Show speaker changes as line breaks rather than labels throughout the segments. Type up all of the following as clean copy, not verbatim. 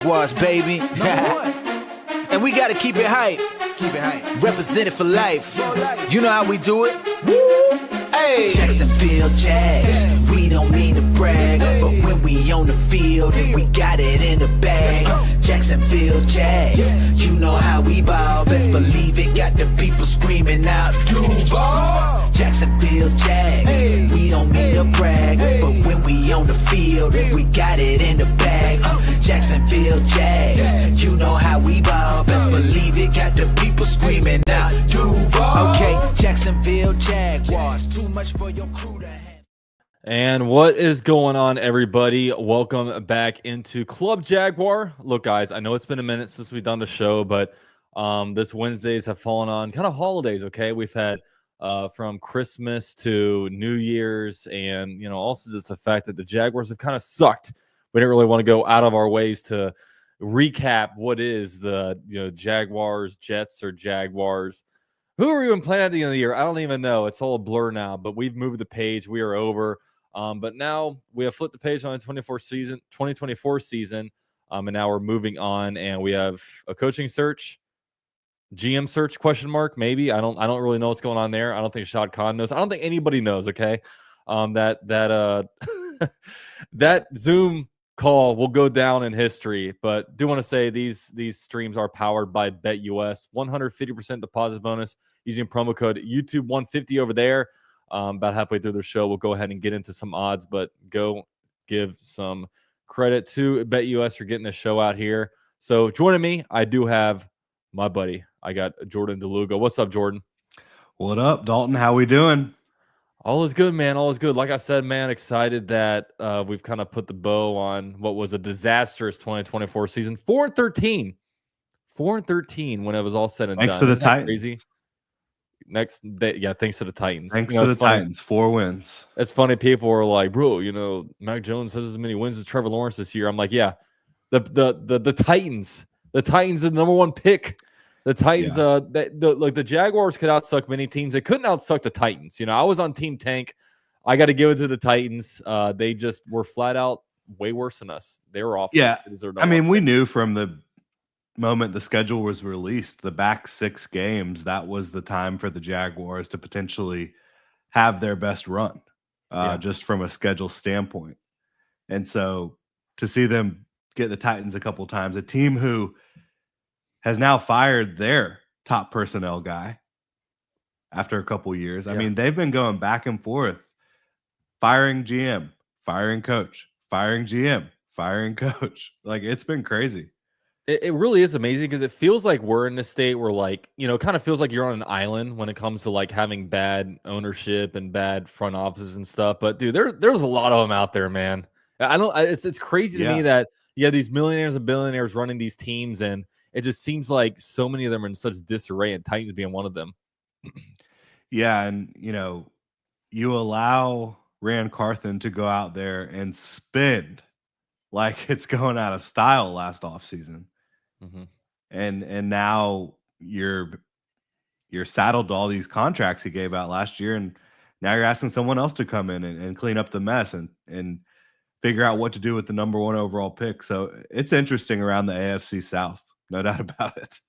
Jaguars, baby. And we gotta keep it hype.
Keep it hype.
Represent it for life. You know how we do it. Woo! Hey! Jacksonville Jags. We don't mean to brag, but when we on the field, we got it in the bag. Jacksonville Jags. You know how we ball. Best believe it. Got the people screaming out, Duval. Jacksonville Jags. We don't mean to brag, but when we on the field, we got it in the bag. Jacksonville Jags. You know how we ball. Best believe it. Got the people screaming out, Duval. Okay, Jacksonville Jaguars. Too much for your crew to handle.
And what is going on, everybody? Welcome back into Club Jaguar. Look, guys, I know it's been a minute since we've done the show, but this Wednesdays have fallen on kind of holidays, okay? We've had from Christmas to New Year's, and, you know, also just the fact that the Jaguars have kind of sucked. We didn't really want to go out of our ways to recap what is the, Jaguars, Jets, or Jaguars. Who are we even playing at the end of the year? I don't even know. It's all a blur now, but we've moved the page. We are over. But now we have flipped the page on the 2024 season, and now we're moving on, and we have a coaching search, GM search, question mark, maybe. I don't really know what's going on there. I don't think Shad Khan knows. I don't think anybody knows, okay? That Zoom call will go down in history, but do want to say these streams are powered by BetUS. 150% deposit bonus using promo code YouTube150 over there. About halfway through the show, we'll go ahead and get into some odds, but go give some credit to BetUS for getting the show out here. So joining me, I do have my buddy. I got Jordan DeLuga. What's up, Jordan?
What up, Dalton? How we doing?
All is good, man. All is good. Like I said, man, excited that we've kind of put the bow on what was a disastrous 2024 season. 4-13. 4-13 when it was all said and
Thanks
done.
to the Titans.
Crazy? Thanks to the Titans.
Thanks to the Titans. 4 wins.
It's funny. People are like, bro, Mac Jones has as many wins as Trevor Lawrence this year. I'm like, yeah, the Titans. The Titans are the number one pick. The Titans, the Jaguars could outsuck many teams. They couldn't outsuck the Titans. I was on Team Tank. I got to give it to the Titans. They just were flat out way worse than us. They were awful.
Yeah, we knew from the moment the schedule was released, the back 6 games, that was the time for the Jaguars to potentially have their best run, just from a schedule standpoint. And so to see them get the Titans a couple times, a team who has now fired their top personnel guy after a couple years. I mean, they've been going back and forth, firing GM, firing coach, firing GM, firing coach. Like, it's been crazy.
It really is amazing because it feels like we're in a state where, like, it kind of feels like you're on an island when it comes to, like, having bad ownership and bad front offices and stuff. But, dude, there's a lot of them out there, man. It's crazy to me that you have these millionaires and billionaires running these teams, and it just seems like so many of them are in such disarray, and Titans being one of them.
Yeah, and, you allow Rand Carthen to go out there and spend like it's going out of style last offseason.
Mm-hmm.
And now you're saddled to all these contracts he gave out last year, and now you're asking someone else to come in and clean up the mess and figure out what to do with the number 1 overall pick. So it's interesting around the AFC South. No doubt about it.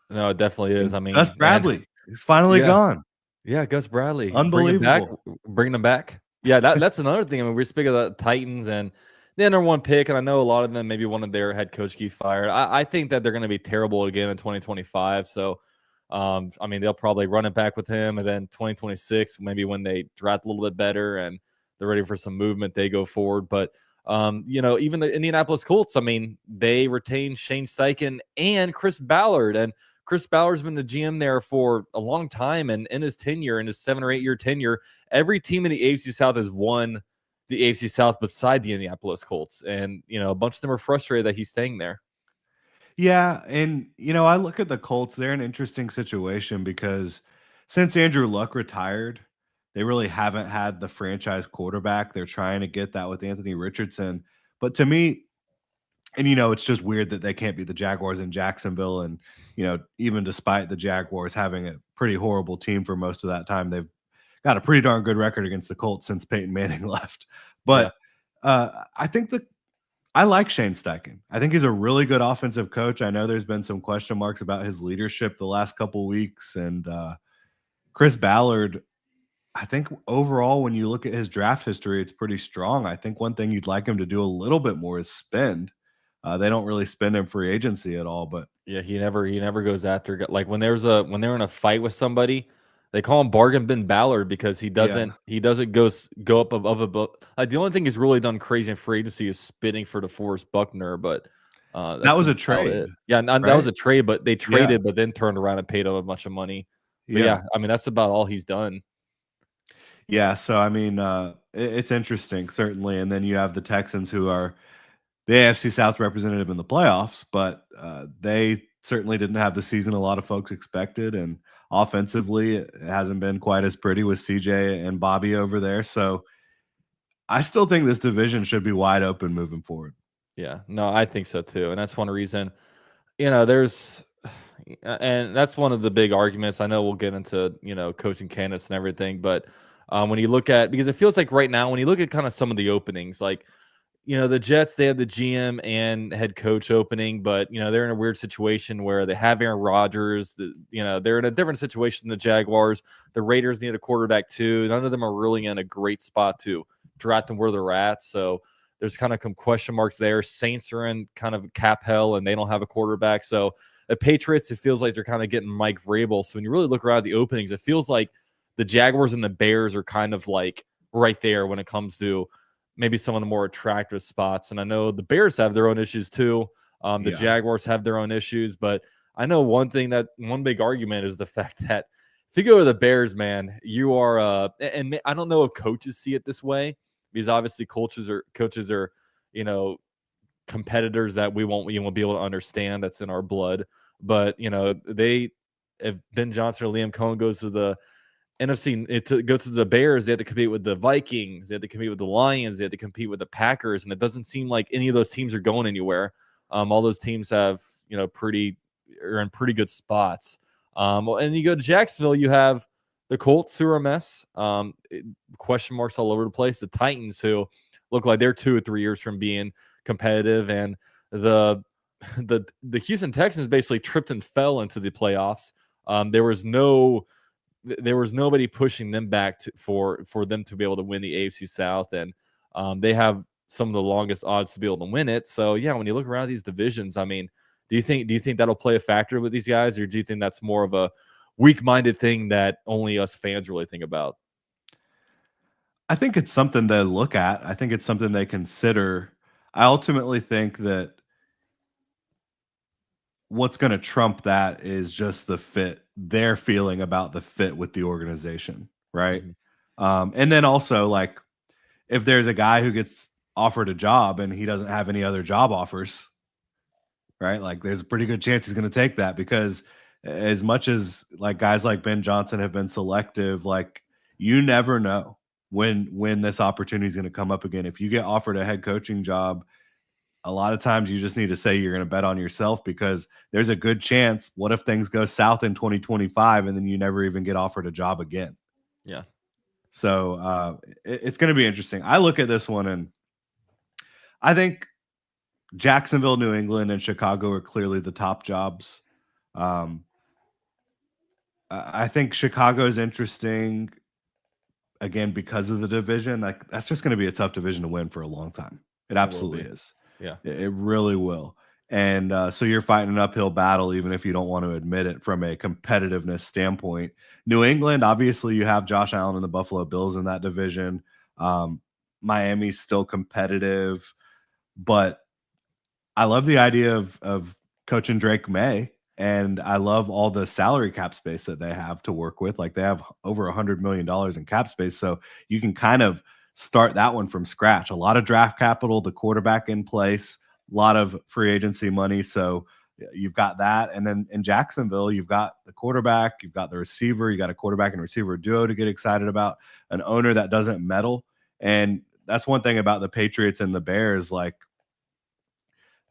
No, it definitely is. I mean,
Gus Bradley is finally gone.
Yeah, Gus Bradley.
Unbelievable.
Bring him back. Yeah, that's another thing. I mean, we're speaking of the Titans and the number 1 pick, and I know a lot of them maybe wanted their head coach get fired. I think that they're going to be terrible again in 2025. So, I mean, they'll probably run it back with him, and then 2026, maybe when they draft a little bit better and they're ready for some movement, they go forward. But even the Indianapolis Colts, I mean, they retained Shane Steichen and Chris Ballard. And Chris Ballard's been the GM there for a long time. And in his tenure, in his 7 or 8 year tenure, every team in the AFC South has won the AFC South beside the Indianapolis Colts. And, a bunch of them are frustrated that he's staying there.
Yeah. And, I look at the Colts, they're an interesting situation because since Andrew Luck retired, they really haven't had the franchise quarterback. They're trying to get that with Anthony Richardson. But to me, and, it's just weird that they can't beat the Jaguars in Jacksonville. And, even despite the Jaguars having a pretty horrible team for most of that time, they've got a pretty darn good record against the Colts since Peyton Manning left. But I think I like Shane Steichen. I think he's a really good offensive coach. I know there's been some question marks about his leadership the last couple weeks, and Chris Ballard, I think overall, when you look at his draft history, it's pretty strong. I think one thing you'd like him to do a little bit more is spend. They don't really spend in free agency at all, but
Yeah, he never goes after, like, when they're in a fight with somebody, they call him Bargain Bin Ballard because he
yeah,
doesn't go up above a the only thing he's really done crazy in free agency is spitting for DeForest Buckner, but
that
that's
was a
about
trade,
it. Yeah, that was
right?
a trade, but they
Yeah,
traded, but then turned around and paid him a bunch of money. But
yeah,
yeah, I mean that's about all he's done.
yeah. So I mean, it's interesting, certainly. And then you have the Texans, who are the AFC South representative in the playoffs, but they certainly didn't have the season a lot of folks expected. And offensively, it hasn't been quite as pretty with CJ and Bobby over there. So I still think this division should be wide open moving forward.
Yeah, no, I think so too, and that's one reason. There's and that's one of the big arguments. I know we'll get into, coaching candidates and everything, but when you look at, because it feels like right now, when you look at kind of some of the openings, like, the Jets, they have the GM and head coach opening, but, they're in a weird situation where they have Aaron Rodgers. They're in a different situation than the Jaguars. The Raiders need a quarterback too. None of them are really in a great spot to draft them where they're at. So there's kind of some question marks there. Saints are in kind of cap hell and they don't have a quarterback. So the Patriots, it feels like they're kind of getting Mike Vrabel. So when you really look around the openings, it feels like the Jaguars and the Bears are kind of like right there when it comes to maybe some of the more attractive spots. And I know the Bears have their own issues too. The
Yeah.
Jaguars have their own issues, but I know one big argument is the fact that if you go to the Bears, man, you are, and I don't know if coaches see it this way, because obviously coaches are, competitors that we won't be able to understand. That's in our blood. But, if Ben Johnson or Liam Cohen goes to the NFC, to go to the Bears, they have to compete with the Vikings, they have to compete with the Lions, they have to compete with the Packers, and it doesn't seem like any of those teams are going anywhere. All those teams are in pretty good spots. And you go to Jacksonville, you have the Colts, who are a mess. Question marks all over the place. The Titans, who look like they're 2 or 3 years from being competitive, and the Houston Texans basically tripped and fell into the playoffs. There was nobody pushing them back for them to be able to win the AFC South, and they have some of the longest odds to be able to win it. So yeah, when you look around these divisions, I mean, do you think that'll play a factor with these guys, or do you think that's more of a weak-minded thing that only us fans really think about?
I think it's something to look at. I think it's something they consider. I ultimately think that what's going to trump that is just the fit, their feeling about the fit with the organization, right?
Mhm.
And then also, like, if there's a guy who gets offered a job and he doesn't have any other job offers, right? Like, there's a pretty good chance he's going to take that, because as much as like guys like Ben Johnson have been selective, like, you never know when this opportunity is going to come up again. If you get offered a head coaching job, a lot of times you just need to say you're going to bet on yourself, because there's a good chance, what if things go south in 2025 and then you never even get offered a job again?
Yeah.
So it's going to be interesting. I look at this one and I think Jacksonville, New England, and Chicago are clearly the top jobs. I think Chicago is interesting, again, because of the division. Like, that's just going to be a tough division to win for a long time. It
It will
absolutely
be.
is.
Yeah.
It really will. And so you're fighting an uphill battle, even if you don't want to admit it, from a competitiveness standpoint. New England, obviously, you have Josh Allen and the Buffalo Bills in that division. Miami's still competitive, but I love the idea of coaching Drake May, and I love all the salary cap space that they have to work with. Like, they have over $100 million in cap space, so you can kind of start that one from scratch. A lot of draft capital, the quarterback in place, a lot of free agency money. So you've got that, and then in Jacksonville, you've got the quarterback, you've got the receiver, you got a quarterback and receiver duo to get excited about, an owner that doesn't meddle, and that's one thing about the Patriots and the Bears. Like,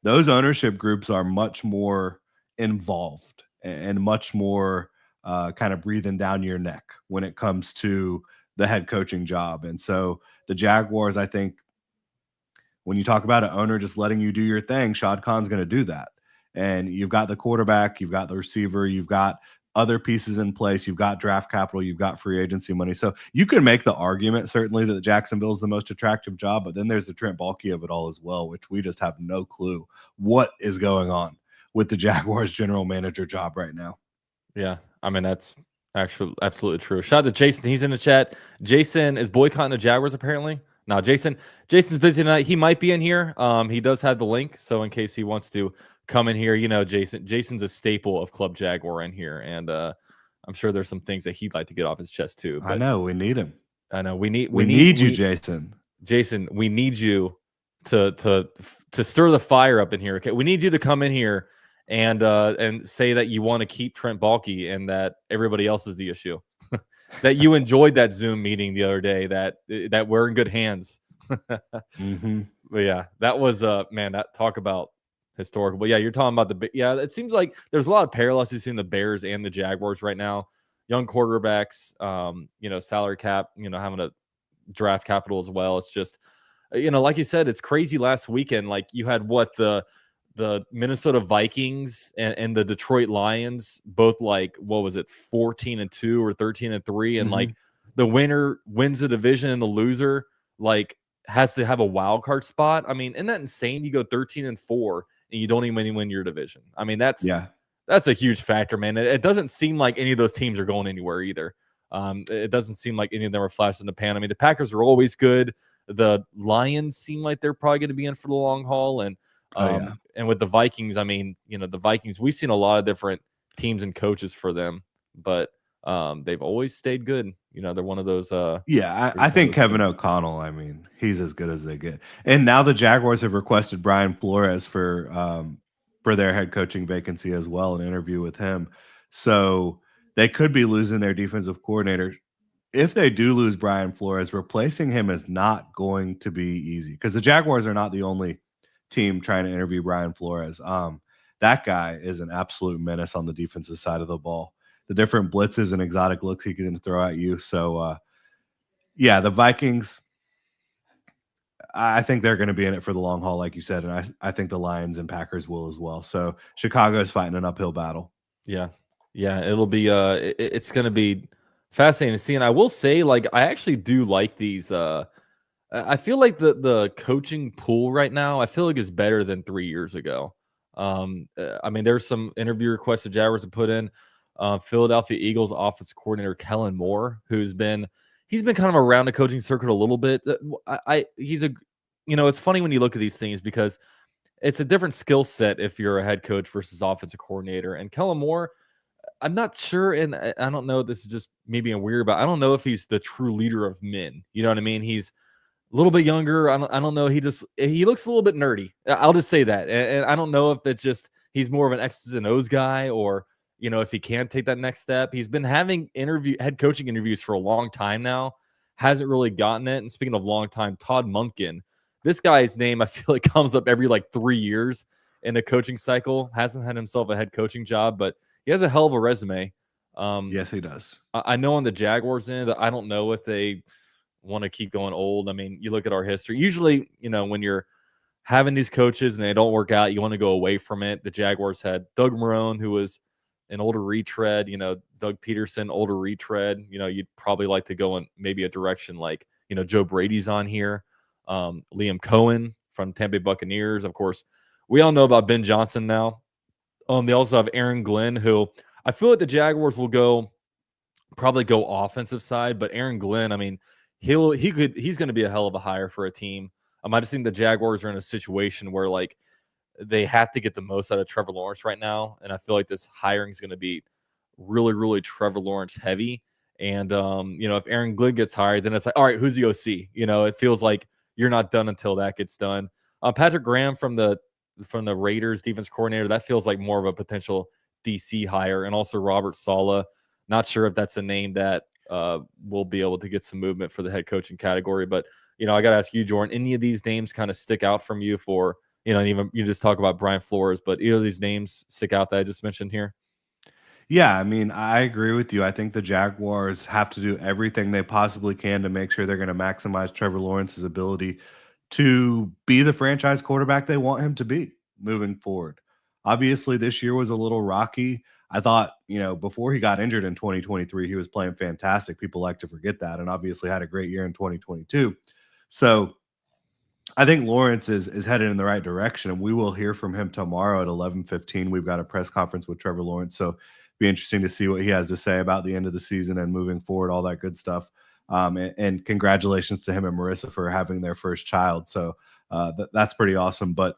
those ownership groups are much more involved and much more kind of breathing down your neck when it comes to the head coaching job. And so the Jaguars, I think, when you talk about an owner just letting you do your thing, Shad Khan's going to do that. And you've got the quarterback, you've got the receiver, you've got other pieces in place, you've got draft capital, you've got free agency money. So you can make the argument certainly that Jacksonville is the most attractive job, but then there's the Trent Baalke of it all as well, which we just have no clue what is going on with the Jaguars general manager job right now.
Yeah, I mean, that's actually absolutely true. Shout out to Jason. He's in the chat. Jason is boycotting the Jaguars, apparently. No, Jason's busy tonight. He might be in here. He does have the link, so in case he wants to come in here, Jason's a staple of Club Jaguar in here, and I'm sure there's some things that he'd like to get off his chest too. But
I know we need him.
I know we need
you, Jason.
Jason, we need you to stir the fire up in here. Okay, we need you to come in here and say that you want to keep Trent Baalke and that everybody else is the issue. That you enjoyed that Zoom meeting the other day. That we're in good hands.
Mm-hmm.
But yeah, that was man. That talk about historical. But yeah, you're talking about it seems like there's a lot of parallels between the Bears and the Jaguars right now. Young quarterbacks, salary cap, having a draft capital as well. It's just, like you said, it's crazy. Last weekend, like you had the Minnesota Vikings and the Detroit Lions, both like, what was it, 14-2 or 13-3, and like the winner wins the division and the loser like has to have a wild card spot. I mean, isn't that insane? You go 13-4 and you don't even win your division. I mean, that's a huge factor, man. It doesn't seem like any of those teams are going anywhere either. It doesn't seem like any of them are flashes in the pan. I mean, the Packers are always good. The Lions seem like they're probably going to be in for the long haul, and and with the Vikings, I mean, the Vikings, we've seen a lot of different teams and coaches for them, but they've always stayed good. They're one of those.
I think Kevin O'Connell, I mean, he's as good as they get. And now the Jaguars have requested Brian Flores for their head coaching vacancy as well, an interview with him. So they could be losing their defensive coordinator. If they do lose Brian Flores, replacing him is not going to be easy because the Jaguars are not the only team trying to interview Brian Flores. That guy is an absolute menace on the defensive side of the ball. The different blitzes and exotic looks he can throw at you. So, the Vikings, I think they're going to be in it for the long haul, like you said, and I think the Lions and Packers will as well. So Chicago is fighting an uphill battle.
Yeah, it'll be it's going to be fascinating to see. And I will say, like, I actually do like these. I feel like the coaching pool right now, I feel like is better than 3 years ago. I mean, there's some interview requests the Jaguars have put in. Philadelphia Eagles offensive coordinator Kellen Moore, he's been kind of around the coaching circuit a little bit. It's funny when you look at these things because it's a different skill set if you're a head coach versus offensive coordinator. And Kellen Moore, I'm not sure, and I don't know, this is just me being weird, but I don't know if he's the true leader of men. You know what I mean? He's a little bit younger. I don't know. He looks a little bit nerdy. I'll just say that. And I don't know if it's just he's more of an X's and O's guy or, if he can take that next step. He's been having head coaching interviews for a long time now. Hasn't really gotten it. And speaking of long time, Todd Monken, this guy's name I feel like comes up every like 3 years in a coaching cycle. Hasn't had himself a head coaching job, but he has a hell of a resume.
Yes, he does.
I know on the Jaguars end, I don't know if they want to keep going old. I mean, you look at our history. Usually, when you're having these coaches and they don't work out, you want to go away from it. The Jaguars had Doug Marrone, who was an older retread, Doug Pederson, older retread. You'd probably like to go in maybe a direction like, Joe Brady's on here. Liam Cohen from Tampa Bay Buccaneers. Of course, we all know about Ben Johnson now. They also have Aaron Glenn, who I feel like the Jaguars will probably go offensive side, but Aaron Glenn, I mean, he's going to be a hell of a hire for a team. I just think the Jaguars are in a situation where like they have to get the most out of Trevor Lawrence right now, and I feel like this hiring is going to be really, really Trevor Lawrence heavy. And if Aaron Glenn gets hired, then it's like, all right, who's the OC? It feels like you're not done until that gets done. Patrick Graham from the Raiders defense coordinator, that feels like more of a potential DC hire, and also Robert Saleh. Not sure if that's a name that will be able to get some movement for the head coaching category. But, I got to ask you, Jordan, any of these names kind of stick out from you for, and even you just talk about Brian Flores, but either of these names stick out that I just mentioned here?
Yeah, I mean, I agree with you. I think the Jaguars have to do everything they possibly can to make sure they're going to maximize Trevor Lawrence's ability to be the franchise quarterback they want him to be moving forward. Obviously, this year was a little rocky. I thought, before he got injured in 2023, he was playing fantastic. People like to forget that, and obviously had a great year in 2022. So I think Lawrence is headed in the right direction, and we will hear from him tomorrow at 11:15. We've got a press conference with Trevor Lawrence, so be interesting to see what he has to say about the end of the season and moving forward, all that good stuff. And congratulations to him and Marissa for having their first child. So that's pretty awesome. But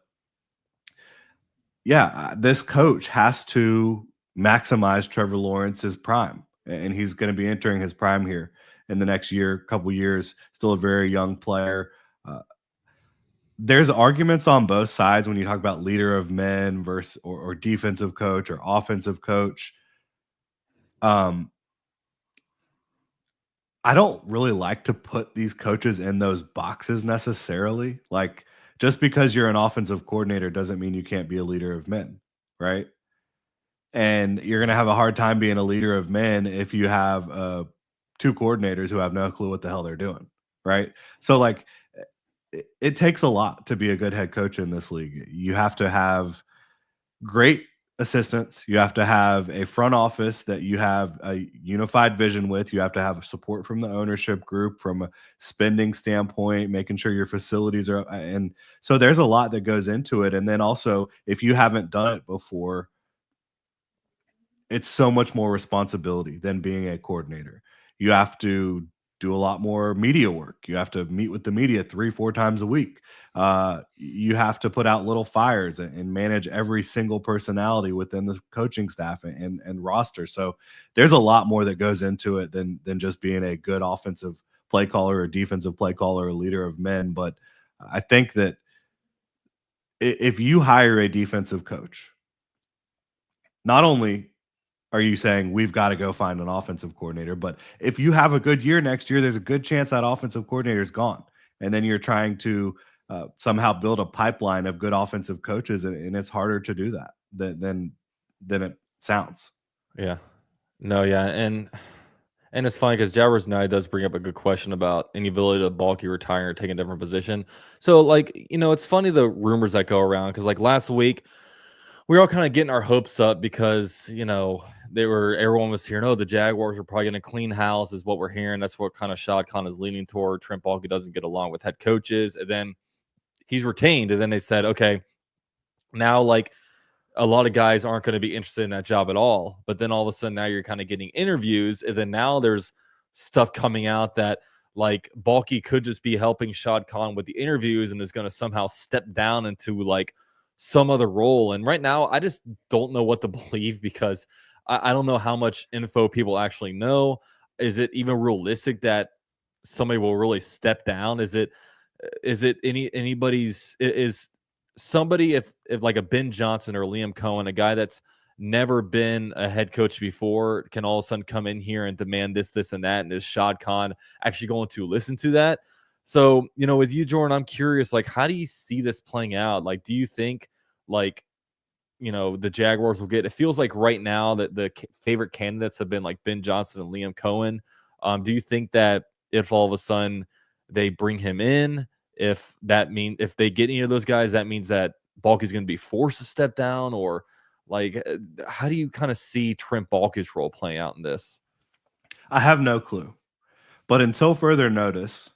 yeah, this coach has to maximize Trevor Lawrence's prime, and he's going to be entering his prime here in the next couple years. Still a very young player. There's arguments on both sides when you talk about leader of men versus or defensive coach or offensive coach. I don't really like to put these coaches in those boxes necessarily. Like, just because you're an offensive coordinator doesn't mean you can't be a leader of men, right? And you're going to have a hard time being a leader of men if you have two coordinators who have no clue what the hell they're doing, right? So, like, it takes a lot to be a good head coach in this league. You have to have great assistants. You have to have a front office that you have a unified vision with. You have to have support from the ownership group from a spending standpoint, making sure your facilities are. And so there's a lot that goes into it. And then also, if you haven't done it before, it's so much more responsibility than being a coordinator. You have to do a lot more media work. You have to meet with the media 3-4 times a week. You have to put out little fires and manage every single personality within the coaching staff and roster. So there's a lot more that goes into it than just being a good offensive play caller or defensive play caller or leader of men. But I think that if you hire a defensive coach, not only are you saying we've got to go find an offensive coordinator, but if you have a good year next year, there's a good chance that offensive coordinator is gone. And then you're trying to somehow build a pipeline of good offensive coaches, and it's harder to do that than it sounds.
Yeah. No, yeah. And it's funny because Jaguars Night does bring up a good question about any ability to Baalke retiring or taking a different position. So, like, it's funny the rumors that go around because, like, last week, we were all kind of getting our hopes up because, everyone was hearing, oh, the Jaguars are probably going to clean house is what we're hearing. That's what kind of Shad Khan is leaning toward. Trent Baalke doesn't get along with head coaches. And then he's retained. And then they said, okay, now, like, a lot of guys aren't going to be interested in that job at all. But then all of a sudden now you're kind of getting interviews. And then now there's stuff coming out that, like, Baalke could just be helping Shad Khan with the interviews and is going to somehow step down into, like, some other role. And right now, I just don't know what to believe because I don't know how much info people actually know. Is it even realistic that somebody will really step down? Is it anybody's? Is somebody if like a Ben Johnson or Liam Cohen, a guy that's never been a head coach before, can all of a sudden come in here and demand this, and that, and is Shad Khan actually going to listen to that? So, with you, Jordan, I'm curious, like, how do you see this playing out? Like, do you think, like, the Jaguars will get, it feels like right now that the favorite candidates have been like Ben Johnson and Liam Cohen. Do you think that if all of a sudden they bring him in, if they get any of those guys, that means that Baalke's going to be forced to step down? Or, like, how do you kind of see Trent Baalke's role playing out in this?
I have no clue. But until further notice,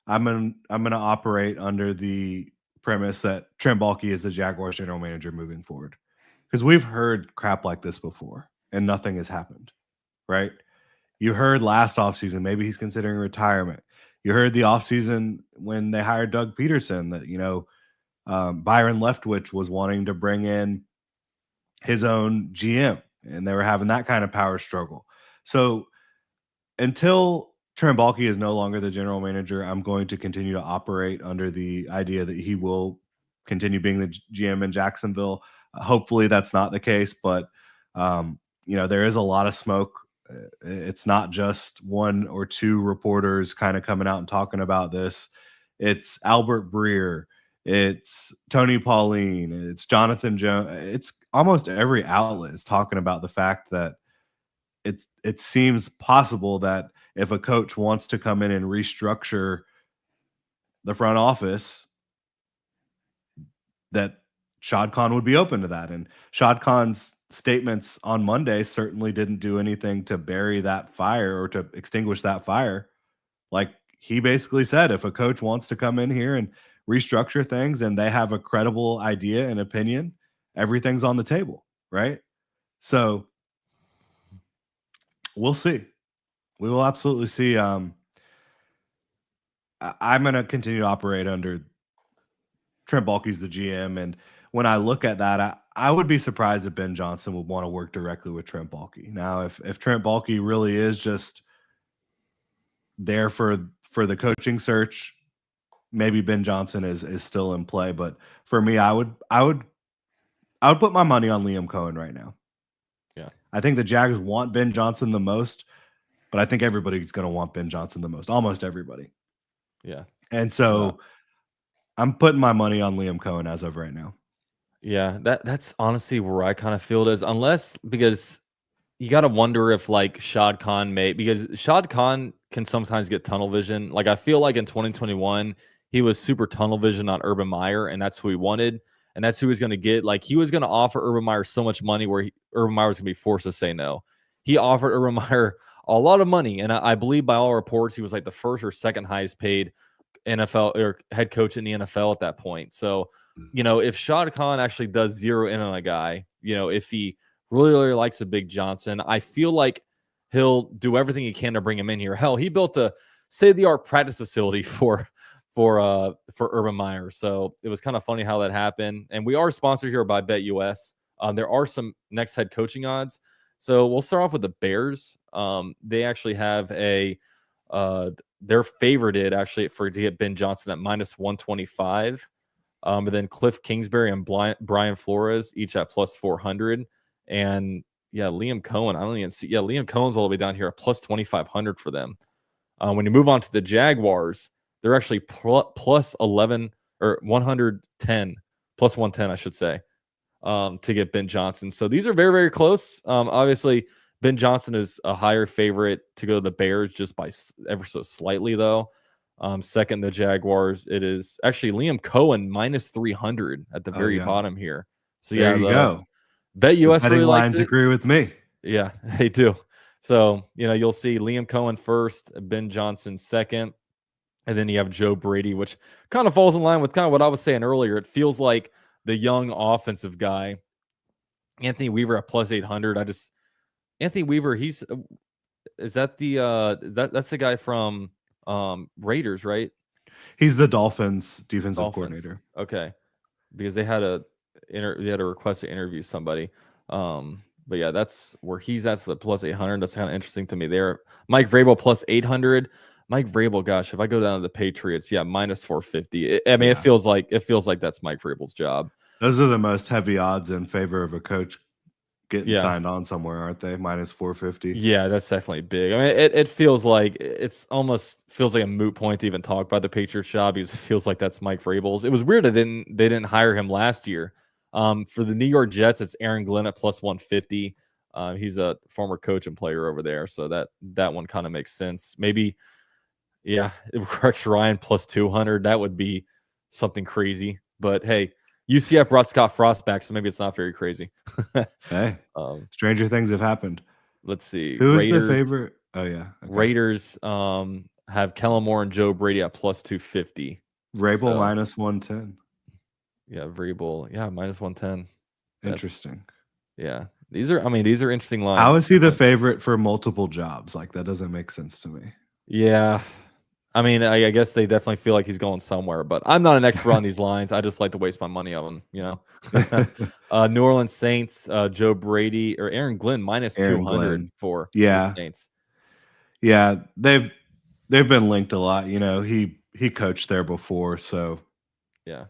I'm gonna operate under the premise that Trent Baalke is the Jaguars general manager moving forward, because we've heard crap like this before and nothing has happened, right? You heard last offseason maybe he's considering retirement. You heard the offseason when they hired Doug Pederson that Byron Leftwich was wanting to bring in his own GM, and they were having that kind of power struggle. So until Trent Baalke is no longer the general manager, I'm going to continue to operate under the idea that he will continue being the GM in Jacksonville. Hopefully that's not the case, but there is a lot of smoke. It's not just one or two reporters kind of coming out and talking about this. It's Albert Breer, it's Tony Pauline, it's Jonathan Jones. It's almost every outlet is talking about the fact that it seems possible that if a coach wants to come in and restructure the front office, that Shad Khan would be open to that. And Shad Khan's statements on Monday certainly didn't do anything to bury that fire or to extinguish that fire. Like, he basically said, if a coach wants to come in here and restructure things and they have a credible idea and opinion, everything's on the table, right? So we'll see. We will absolutely see. I'm going to continue to operate under Trent Baalke's the GM, and when I look at that, I would be surprised if Ben Johnson would want to work directly with Trent Baalke. Now, if Trent Baalke really is just there for the coaching search, maybe Ben Johnson is still in play. But for me, I would put my money on Liam Cohen right now.
Yeah,
I think the Jags want Ben Johnson the most, but I think everybody's going to want Ben Johnson the most. Almost everybody.
Yeah,
and so I'm putting my money on Liam Cohen as of right now.
Yeah, that's honestly where I kind of feel it is, unless because you got to wonder if like Shad Khan because Shad Khan can sometimes get tunnel vision. Like I feel like in 2021 he was super tunnel vision on Urban Meyer, and that's who he wanted, and that's who he was going to get. Like he was going to offer Urban Meyer so much money where Urban Meyer was going to be forced to say no. He offered Urban Meyer a lot of money, and I believe by all reports he was like the first or second highest paid NFL or head coach in the NFL at that point. So, if Shad Khan actually does zero in on a guy, if he really, really likes a Big Johnson, I feel like he'll do everything he can to bring him in here. Hell, he built a state-of-the-art practice facility for Urban Meyer. So it was kind of funny how that happened. And we are sponsored here by BetUS. There are some next head coaching odds. So we'll start off with the Bears. They actually have they're favorited actually to get Ben Johnson at minus 125. And then Cliff Kingsbury and Brian Flores each at plus 400. And Liam Cohen, I don't even see. Liam Cohen's all the way down here at plus 2,500 for them. When you move on to the Jaguars, they're actually plus 11 or 110, plus 110, I should say, to get Ben Johnson. So these are very, very close. Obviously, Ben Johnson is a higher favorite to go to the Bears just by ever so slightly, though. Second, the Jaguars. It is actually Liam Cohen minus 300 at the very bottom here. So
there you go.
BetUS really likes
lines
it.
Agree with me.
Yeah, they do. So you'll see Liam Cohen first, Ben Johnson second, and then you have Joe Brady, which kind of falls in line with kind of what I was saying earlier. It feels like the young offensive guy, Anthony Weaver at plus 800. Anthony Weaver, is that that's the guy from Raiders, right?
He's the Dolphins defensive coordinator.
Okay, because they had a request to interview somebody. But yeah, that's where he's at. The plus 800. That's kind of interesting to me there. Mike Vrabel plus 800. Mike Vrabel, gosh, if I go down to the Patriots, minus 450. It feels like that's Mike Vrabel's job.
Those are the most heavy odds in favor of a coach getting signed on somewhere, aren't they? Minus 450.
Yeah, that's definitely big. I mean, it feels like almost feels like a moot point to even talk about the Patriots job because it feels like that's Mike Vrabel's. It was weird they didn't hire him last year. For the New York Jets, it's Aaron Glenn at plus 150. He's a former coach and player over there, so that one kind of makes sense. Maybe, if Rex Ryan plus 200, that would be something crazy. But hey, UCF brought Scott Frost back, so maybe it's not very crazy.
Hey, stranger things have happened.
Let's see.
Who's the favorite? Oh, yeah. Okay.
Raiders have Kellen Moore and Joe Brady at plus 250.
Vrabel minus 110.
Yeah, Vrabel. Yeah, minus 110.
Interesting.
These are interesting lines.
How is he the favorite for multiple jobs? Like, that doesn't make sense to me.
Yeah. I mean, I guess they definitely feel like he's going somewhere, but I'm not an expert on these lines. I just like to waste my money on them, New Orleans Saints, Joe Brady or Aaron Glenn minus 200 for the Saints.
Yeah, they've been linked a lot. He coached there before, so
yeah,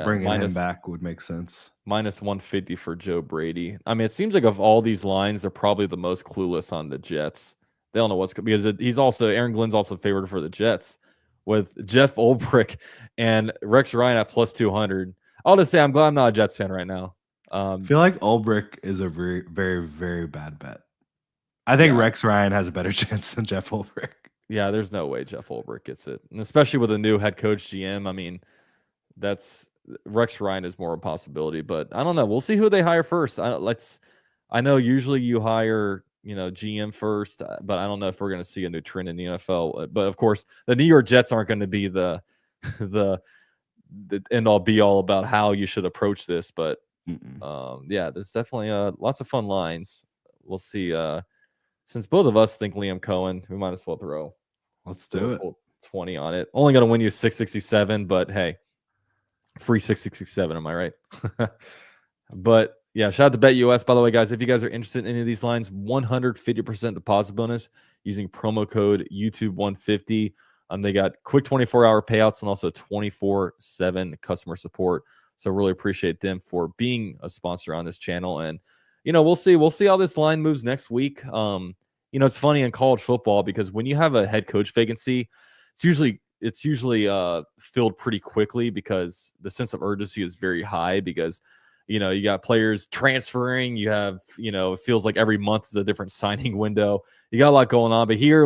bringing him back would make sense.
Minus 150 for Joe Brady. I mean, it seems like of all these lines, they're probably the most clueless on the Jets. They don't know what's because Aaron Glenn's also favored for the Jets with Jeff Ulbrich and Rex Ryan at plus 200. I'll just say I'm glad I'm not a Jets fan right now.
I feel like Ulbrich is a very, very, very bad bet. I think Rex Ryan has a better chance than Jeff Ulbrich.
Yeah, there's no way Jeff Ulbrich gets it, and especially with a new head coach GM. I mean, that's Rex Ryan is more a possibility, but I don't know. We'll see who they hire first. I know usually you hire, GM first, but I don't know if we're going to see a new trend in the NFL. But of course, the New York Jets aren't going to be the the end all be all about how you should approach this. But yeah, there's definitely lots of fun lines. We'll see. Since both of us think Liam Cohen, we might as well throw.
Let's do it.
20 on it. Only going to win you 667, but hey, free 667. Am I right? But yeah, shout out to Bet US. By the way, guys, if you guys are interested in any of these lines, 150% deposit bonus using promo code YouTube150. They got quick 24-hour payouts and also 24/7 customer support. So really appreciate them for being a sponsor on this channel. And we'll see how this line moves next week. It's funny in college football because when you have a head coach vacancy, it's usually filled pretty quickly because the sense of urgency is very high because you got players transferring, you have it feels like every month is a different signing window. You got a lot going on, but here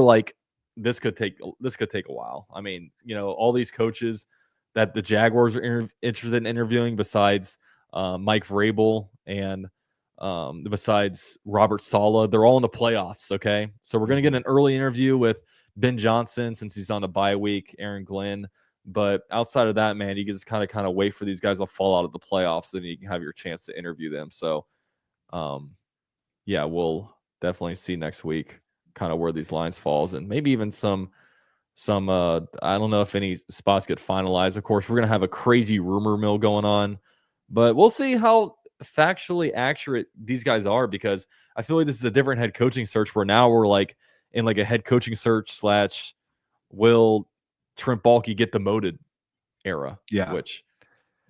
this could take a while. I mean, all these coaches that the Jaguars are interested in interviewing besides Mike Vrabel and besides Robert Saleh, they're all in the playoffs. Okay, so we're gonna get an early interview with Ben Johnson since he's on the bye week, Aaron Glenn. But outside of that, man, you can just kind of wait for these guys to fall out of the playoffs, then you can have your chance to interview them. So, yeah, we'll definitely see next week kind of where these lines falls, and maybe even some I don't know if any spots get finalized. Of course, we're gonna have a crazy rumor mill going on, but we'll see how factually accurate these guys are because I feel like this is a different head coaching search where now we're like in like a head coaching search / will Trent Baalke get demoted era, which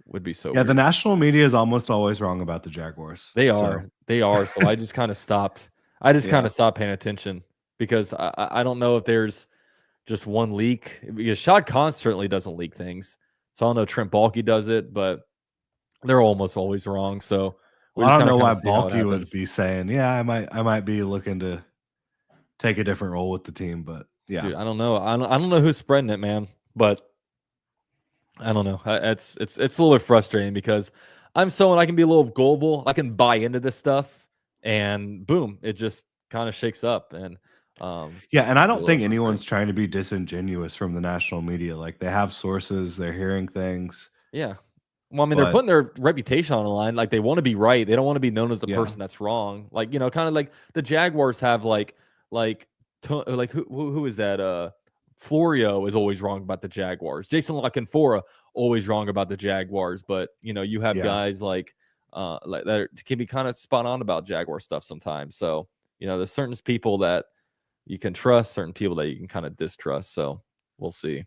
would be so weird.
The national media is almost always wrong about the Jaguars.
They are. So I just kind of stopped. Kind of stopped paying attention because I don't know if there's just one leak because Shad Khan certainly doesn't leak things. So I don't know if Trent Baalke does it, but they're almost always wrong. So
I don't know why Baalke would be saying, yeah, I might be looking to take a different role with the team, but yeah,
dude, I don't know. I don't know who's spreading it, man, but I don't know. It's a little bit frustrating because I'm someone I can be a little gullible. I can buy into this stuff, and boom, it just kind of shakes up. And
and I don't think anyone's trying to be disingenuous from the national media. Like they have sources, they're hearing things.
Yeah. Well, I mean, they're putting their reputation on the line. Like they want to be right. They don't want to be known as the person that's wrong. Like kind of like the Jaguars have like who is that? Florio is always wrong about the Jaguars. Jason LaCanfora always wrong about the Jaguars. But you have guys like that can be kind of spot on about Jaguar stuff sometimes. So there's certain people that you can trust, certain people that you can kind of distrust. So we'll see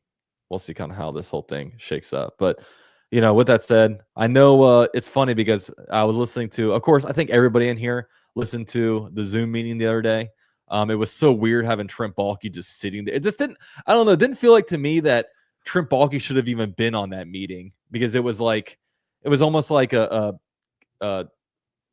kind of how this whole thing shakes up. But with that said, I know it's funny because I was listening to, of course, I think everybody in here listened to the Zoom meeting the other day. It was so weird having Trent Baalke just sitting there. It just didn't, I don't know, it didn't feel like to me that Trent Baalke should have even been on that meeting because it was almost like a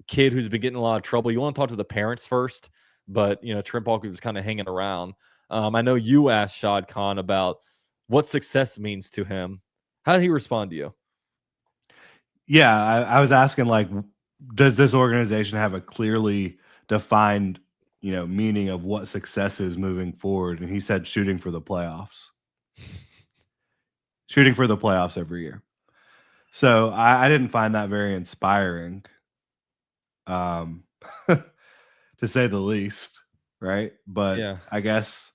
kid who's been getting a lot of trouble. You want to talk to the parents first, but Trent Baalke was kind of hanging around. I know you asked Shad Khan about what success means to him. How did he respond to you?
Yeah, I was asking, like, does this organization have a clearly defined, meaning of what success is moving forward? And he said shooting for the playoffs. Shooting for the playoffs every year. So I didn't find that very inspiring, to say the least, right? But I guess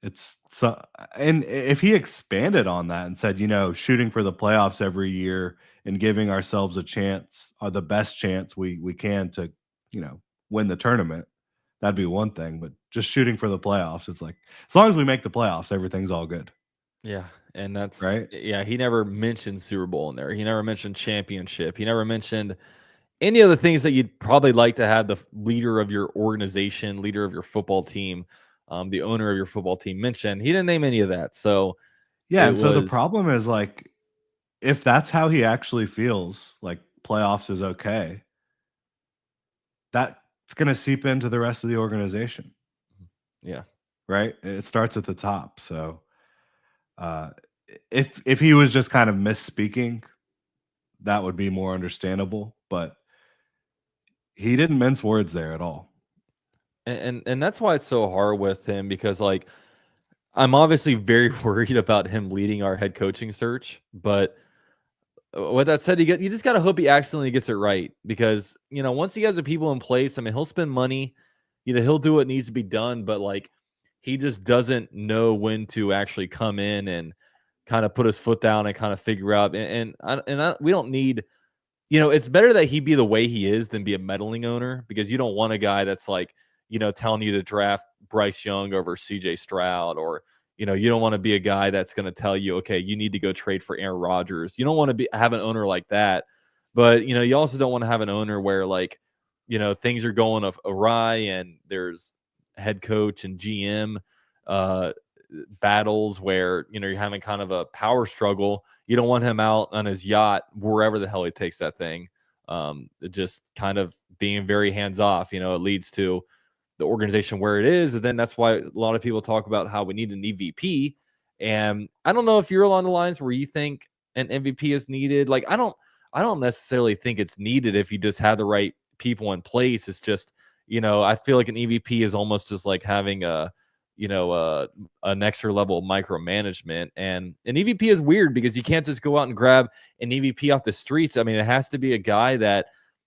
it's so. And if he expanded on that and said, shooting for the playoffs every year and giving ourselves a chance, or the best chance we can to, win the tournament, that'd be one thing. But just shooting for the playoffs, it's like as long as we make the playoffs, everything's all good.
Yeah. And that's
right.
Yeah. He never mentioned Super Bowl in there. He never mentioned championship. He never mentioned any of the things that you'd probably like to have the leader of your organization, leader of your football team, the owner of your football team mention. He didn't name any of that. So,
and so the problem is, like, if that's how he actually feels, like playoffs is okay, that's going to seep into the rest of the organization.
Yeah.
Right. It starts at the top. So, if he was just kind of misspeaking, that would be more understandable, but he didn't mince words there at all.
And that's why it's so hard with him, because like I'm obviously very worried about him leading our head coaching search, but with that said, you just gotta hope he accidentally gets it right, because once he has the people in place, I mean, he'll spend money, he'll do what needs to be done, but like he just doesn't know when to actually come in and kind of put his foot down and kind of figure out. We don't need, it's better that he be the way he is than be a meddling owner, because you don't want a guy that's like, telling you to draft Bryce Young over CJ Stroud, or you don't want to be a guy that's going to tell you, okay, you need to go trade for Aaron Rodgers. You don't want to have an owner like that. But, you also don't want to have an owner where like, things are going awry and there's head coach and GM battles where, you're having kind of a power struggle. You don't want him out on his yacht, wherever the hell he takes that thing. Just kind of being very hands off, it leads to the organization where it is. And then that's why a lot of people talk about how we need an EVP. And I don't know if you're along the lines where you think an MVP is needed. Like, I don't necessarily think it's needed if you just have the right people in place. It's just, I feel like an EVP is almost just like having an extra level of micromanagement. And an EVP is weird because you can't just go out and grab an EVP off the streets. I mean, it has to be a guy that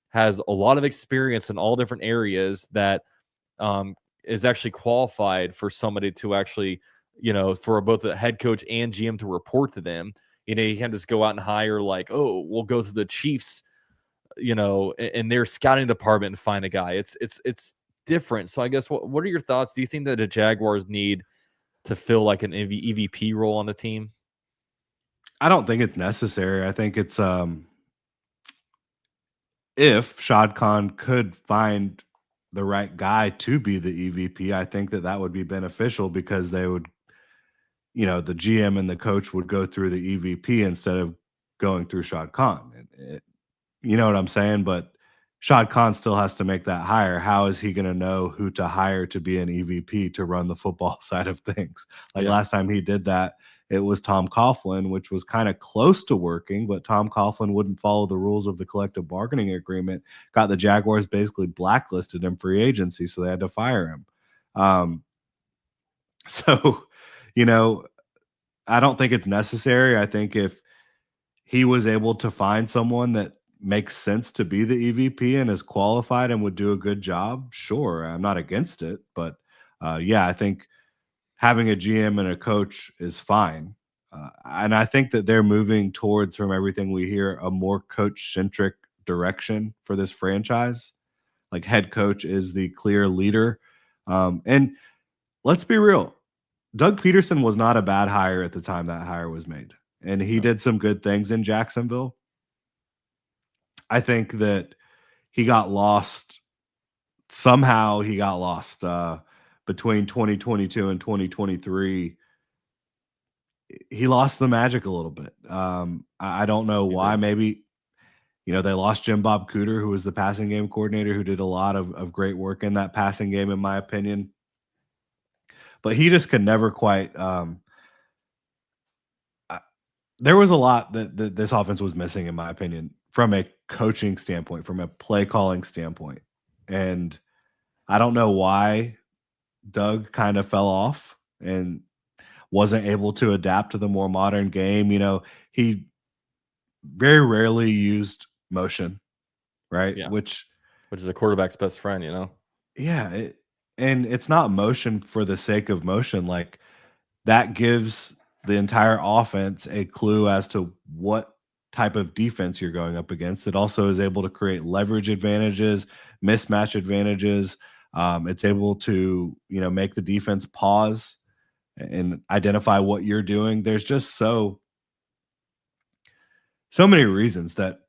has a lot of experience in all different areas, that is actually qualified for somebody to actually, for both the head coach and GM to report to them. You can't just go out and hire like, oh, we'll go to the Chiefs, in their scouting department and find a guy. It's different. So I guess what are your thoughts? Do you think that the Jaguars need to fill like an EVP role on the team?
I don't think it's necessary. I think it's if Shad Khan could find the right guy to be the EVP, I think that would be beneficial, because they would, the GM and the coach would go through the EVP instead of going through Shad Khan. You know what I'm saying? But Shad Khan still has to make that hire. How is he going to know who to hire to be an EVP to run the football side of things? Like last time he did that, it was Tom Coughlin, which was kind of close to working, but Tom Coughlin wouldn't follow the rules of the collective bargaining agreement, got the Jaguars basically blacklisted in free agency, so they had to fire him. So, I don't think it's necessary. I think if he was able to find someone that makes sense to be the EVP and is qualified and would do a good job, sure, I'm not against it. But I think having a GM and a coach is fine. And I think that they're moving towards, from everything we hear, a more coach-centric direction for this franchise. Like, head coach is the clear leader. And let's be real, Doug Pederson was not a bad hire at the time that hire was made. And he did some good things in Jacksonville. I think that he got lost. Somehow he got lost between 2022 and 2023. He lost the magic a little bit. I don't know why. Maybe, they lost Jim Bob Cooter, who was the passing game coordinator, who did a lot of great work in that passing game, in my opinion. But he just could never quite. There was a lot that this offense was missing, in my opinion, from a coaching standpoint, from a play calling standpoint. And I don't know why Doug kind of fell off and wasn't able to adapt to the more modern game. He very rarely used motion, right?
Yeah.
Which
is a quarterback's best friend,
Yeah. And it's not motion for the sake of motion. Like, that gives the entire offense a clue as to what type of defense you're going up against. It also is able to create leverage advantages, mismatch advantages. It's able to, make the defense pause and identify what you're doing. There's just so many reasons that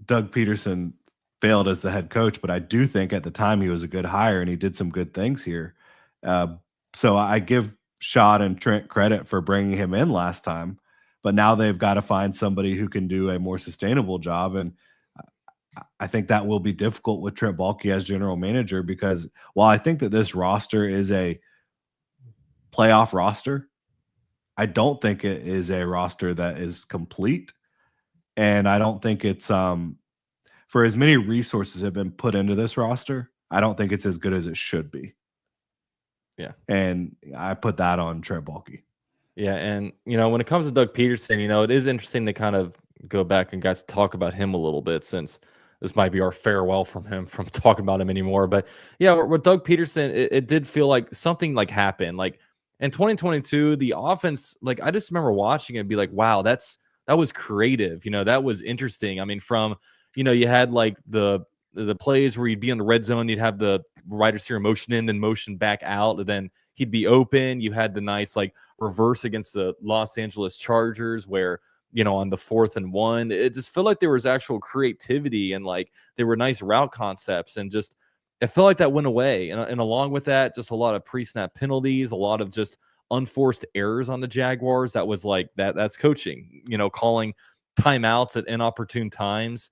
Doug Pederson failed as the head coach, but I do think at the time he was a good hire and he did some good things here. So I give Shad and Trent credit for bringing him in last time, but now they've got to find somebody who can do a more sustainable job. And I think that will be difficult with Trent Baalke as general manager, because while I think that this roster is a playoff roster, I don't think it is a roster that is complete. And I don't think it's for as many resources have been put into this roster, I don't think it's as good as it should be.
Yeah.
And I put that on Trent Baalke.
Yeah, and when it comes to Doug Pederson, it is interesting to kind of go back and guys talk about him a little bit, since this might be our farewell from him from talking about him anymore. But yeah, with Doug Pederson, it did feel like something like happened. Like in 2022, the offense, like I just remember watching it and be like, wow, that was creative. That was interesting. I mean, from you had like the plays where you'd be in the red zone, you'd have the wide receiver motion in and motion back out, and then he'd be open. You had the nice like reverse against the Los Angeles Chargers where, on the 4th and 1, it just felt like there was actual creativity and like there were nice route concepts, and just it felt like that went away. And along with that, just a lot of pre-snap penalties, a lot of just unforced errors on the Jaguars. That was like that's coaching, calling timeouts at inopportune times.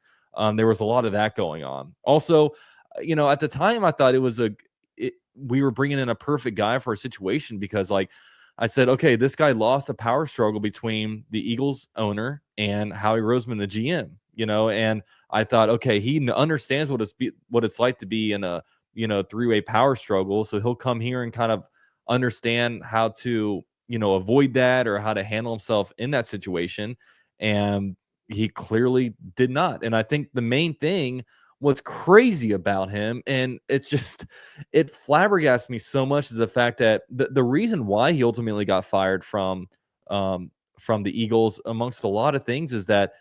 There was a lot of that going on. Also, at the time I thought we were bringing in a perfect guy for a situation, because like I said, okay, this guy lost a power struggle between the Eagles owner and Howie Roseman, the GM, and I thought, okay, he understands what it's like to be in a, three-way power struggle. So he'll come here and kind of understand how to, avoid that or how to handle himself in that situation. And he clearly did not. And I think the main thing what's crazy about him, and it flabbergasted me so much, is the fact that the reason why he ultimately got fired from the Eagles, amongst a lot of things, is that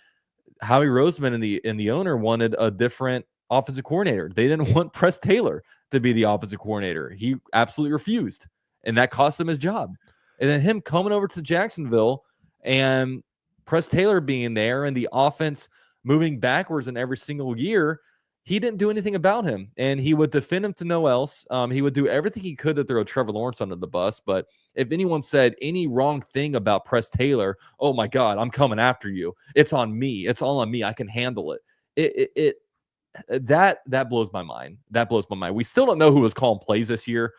Howie Roseman and the owner wanted a different offensive coordinator. They didn't want Press Taylor to be the offensive coordinator. He absolutely refused, and that cost him his job. And then him coming over to Jacksonville and Press Taylor being there and the offense moving backwards in every single year, he didn't do anything about him, and he would defend him to no else. He would do everything he could to throw Trevor Lawrence under the bus. But if anyone said any wrong thing about Press Taylor, oh my God, I'm coming after you. It's on me. It's all on me. I can handle it. That blows my mind. That blows my mind. We still don't know who was calling plays this year.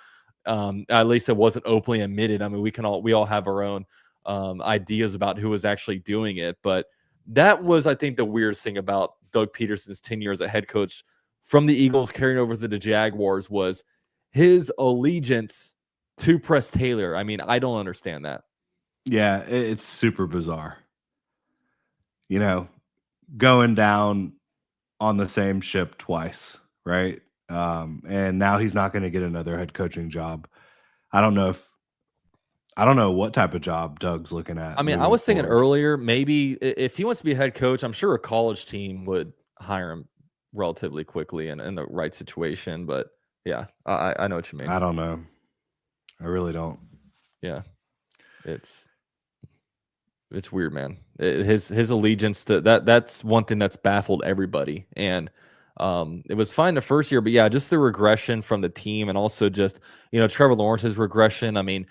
At least it wasn't openly admitted. I mean, we all have our own ideas about who was actually doing it, but that was, I think, the weirdest thing about Doug Pederson's tenure as a head coach from the Eagles carrying over to the Jaguars was his allegiance to Press Taylor. I mean, I don't understand that.
Yeah, it's super bizarre. Going down on the same ship twice, right? And now he's not going to get another head coaching job. I don't know what type of job Doug's looking at.
I mean, I was thinking earlier, maybe if he wants to be a head coach, I'm sure a college team would hire him relatively quickly and in the right situation. But yeah, I know what you mean.
I don't know. I really don't.
Yeah, it's weird, man. His allegiance to that's one thing that's baffled everybody. And it was fine the first year, but yeah, just the regression from the team, and also just Trevor Lawrence's regression. I mean,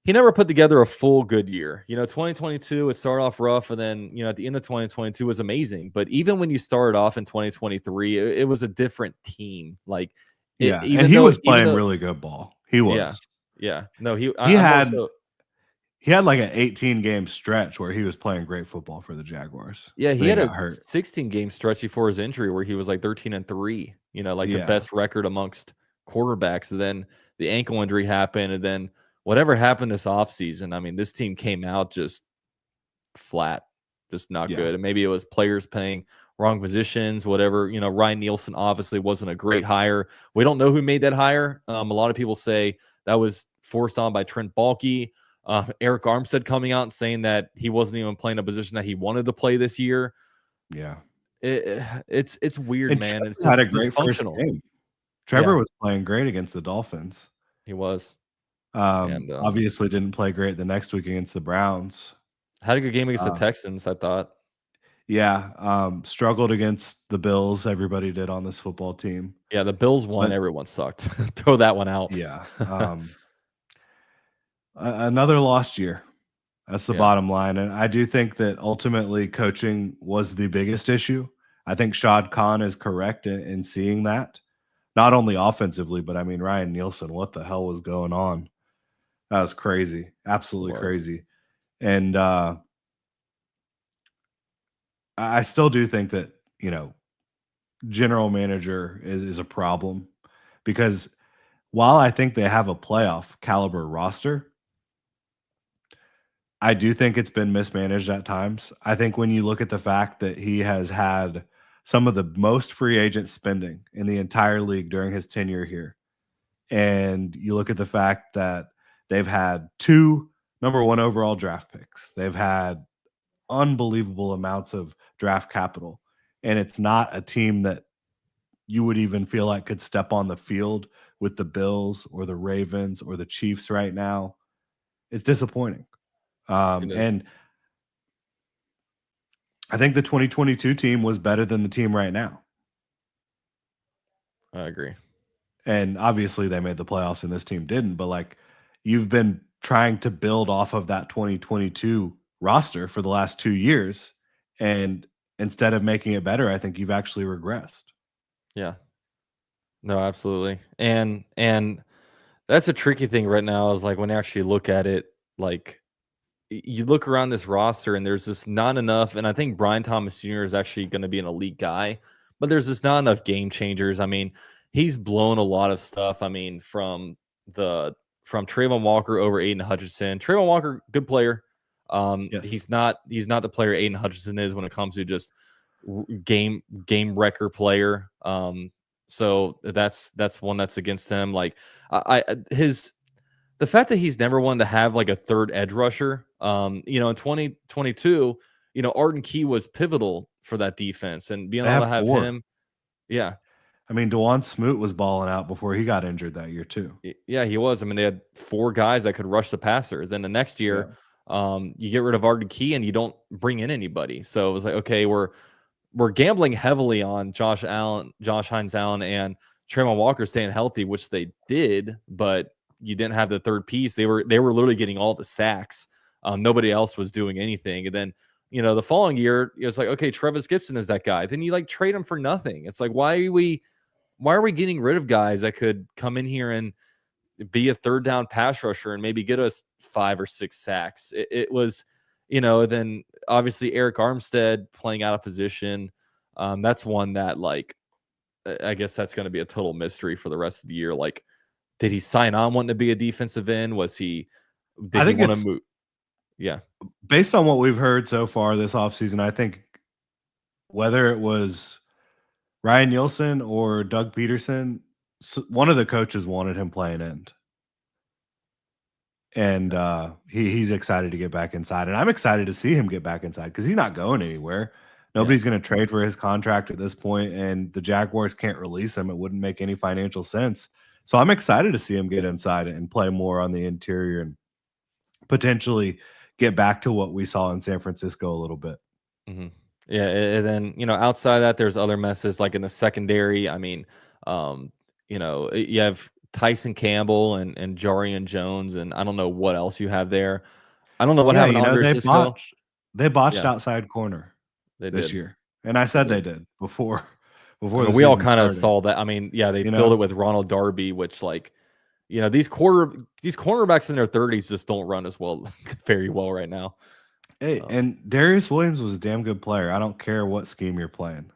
he never put together a full good year. 2022, it started off rough, and then, at the end of 2022 was amazing. But even when you started off in 2023, it was a different team. Like,
and he was playing really good ball. He was.
Yeah. No, he
had like an 18-game stretch where he was playing great football for the Jaguars.
Yeah, he had a 16-game stretch before his injury where he was like 13-3. The best record amongst quarterbacks. And then the ankle injury happened, and then whatever happened this offseason, I mean, this team came out just flat, just not good. And maybe it was players playing wrong positions, whatever. Ryan Nielsen obviously wasn't a great hire. We don't know who made that hire. A lot of people say that was forced on by Trent Baalke. Eric Armstead coming out and saying that he wasn't even playing a position that he wanted to play this year.
Yeah.
It's weird, and man. It's
had a great first game. Trevor was playing great against the Dolphins.
He was.
Obviously didn't play great the next week against the Browns.
Had a good game against the Texans, I thought.
Yeah, struggled against the Bills. Everybody did on this football team.
Yeah, the Bills won. Everyone sucked. Throw that one out.
Yeah. Another lost year. That's the bottom line. And I do think that ultimately coaching was the biggest issue. I think Shad Khan is correct in seeing that. Not only offensively, but I mean, Ryan Nielsen, what the hell was going on? That was crazy. Absolutely crazy. And I still do think that, general manager is a problem because while I think they have a playoff caliber roster, I do think it's been mismanaged at times. I think when you look at the fact that he has had some of the most free agent spending in the entire league during his tenure here, and you look at the fact that they've had 2 number 1 overall draft picks. They've had unbelievable amounts of draft capital, and it's not a team that you would even feel like could step on the field with the Bills or the Ravens or the Chiefs right now. It's disappointing.
It is.
And I think the 2022 team was better than the team right now.
I agree.
And obviously they made the playoffs and this team didn't, but like you've been trying to build off of that 2022 roster for the last 2 years, and instead of making it better, I think you've actually regressed.
Yeah. No, absolutely. And that's a tricky thing right now is like when you actually look at it, like you look around this roster and there's just not enough. And I think Brian Thomas Jr. is actually going to be an elite guy, but there's just not enough game changers. I mean, he's blown a lot of stuff. I mean, from Trayvon Walker over Aiden Hutchinson. Trayvon Walker, good player.
Yes.
He's not the player Aiden Hutchinson is when it comes to just game wrecker player. So that's one that's against him. Like the fact that he's never wanted to have like a third edge rusher. In 2022, Arden Key was pivotal for that defense, and being able to have
4.
him. Yeah.
I mean, DeJuan Smoot was balling out before he got injured that year too.
Yeah, he was. I mean, they had 4 guys that could rush the passer. Then the next year, you get rid of Arden Key and you don't bring in anybody. So it was like, okay, we're gambling heavily on Josh Hines Allen, and Trayvon Walker staying healthy, which they did, but you didn't have the third piece. They were literally getting all the sacks. Nobody else was doing anything. And then, the following year, it was like, okay, Travis Gibson is that guy. Then you like trade him for nothing. It's like, why are we getting rid of guys that could come in here and be a third down pass rusher and maybe get us 5 or 6 sacks? It was, then obviously Eric Armstead playing out of position. That's one that, like, I guess that's going to be a total mystery for the rest of the year. Like, did he sign on wanting to be a defensive end? Did he want to move? Yeah.
Based on what we've heard so far this offseason, I think whether it was Ryan Nielsen or Doug Pederson, one of the coaches wanted him playing end. And he's excited to get back inside. And I'm excited to see him get back inside because he's not going anywhere. Nobody's going to trade for his contract at this point, and the Jaguars can't release him. It wouldn't make any financial sense. So I'm excited to see him get inside and play more on the interior and potentially get back to what we saw in San Francisco a little bit.
Mm-hmm. Yeah, and then outside of that, there's other messes like in the secondary. I mean, you have Tyson Campbell and Jarian Jones, and I don't know what else you have there. I don't know what happened to Andre Cisco.
They botched outside corner this year, and I said they did before.
We all kind of saw that. I mean, yeah, they filled it with Ronald Darby, which, like, these cornerbacks in their 30s just don't run as well, very well right now.
Hey, and Darius Williams was a damn good player. I don't care what scheme you're playing.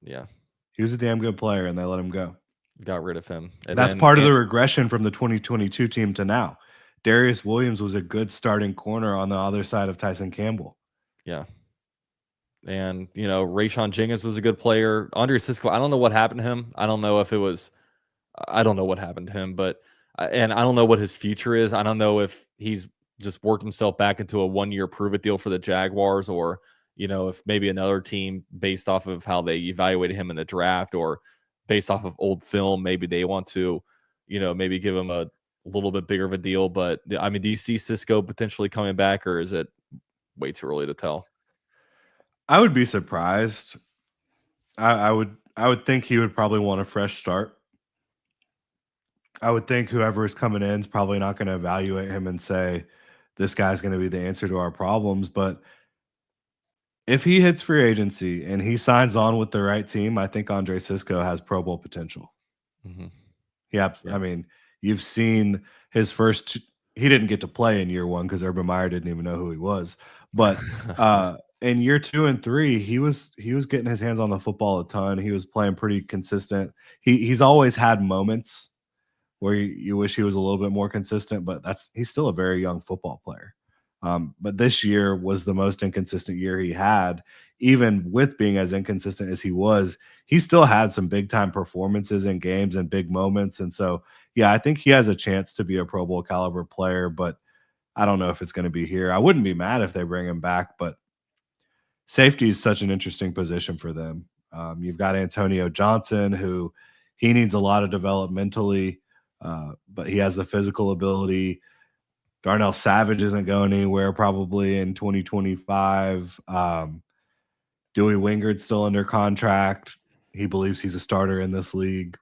Yeah,
he was a damn good player, and they let him go.
Got rid of him.
And that's part of the regression from the 2022 team to now. Darius Williams was a good starting corner on the other side of Tyson Campbell.
Yeah. And, Rayshon Jenkins was a good player. Andre Cisco, I don't know what happened to him. I don't know what happened to him, but and I don't know what his future is. I don't know if he's just worked himself back into a 1-year prove-it deal for the Jaguars, or, if maybe another team based off of how they evaluated him in the draft or based off of old film, maybe they want to, maybe give him a little bit bigger of a deal. But I mean, do you see Cisco potentially coming back, or is it way too early to tell?
I would be surprised. I would think he would probably want a fresh start. I would think whoever is coming in is probably not going to evaluate him and say, this guy's going to be the answer to our problems. But if he hits free agency and he signs on with the right team, I think Andre Cisco has Pro Bowl potential.
Mm-hmm.
Yeah. I mean, you've seen his first he didn't get to play in year 1 because Urban Meyer didn't even know who he was. But in year 2 and 3, he was getting his hands on the football a ton. He was playing pretty consistent. He's always had moments where you wish he was a little bit more consistent, but he's still a very young football player. But this year was the most inconsistent year he had. Even with being as inconsistent as he was, he still had some big time performances in games and big moments. And so, yeah, I think he has a chance to be a Pro Bowl caliber player, but I don't know if it's going to be here. I wouldn't be mad if they bring him back, but safety is such an interesting position for them. You've got Antonio Johnson, who he needs a lot of developmentally, but he has the physical ability. Darnell Savage isn't going anywhere probably in 2025. Dewey Wingard's still under contract. He believes he's a starter in this league.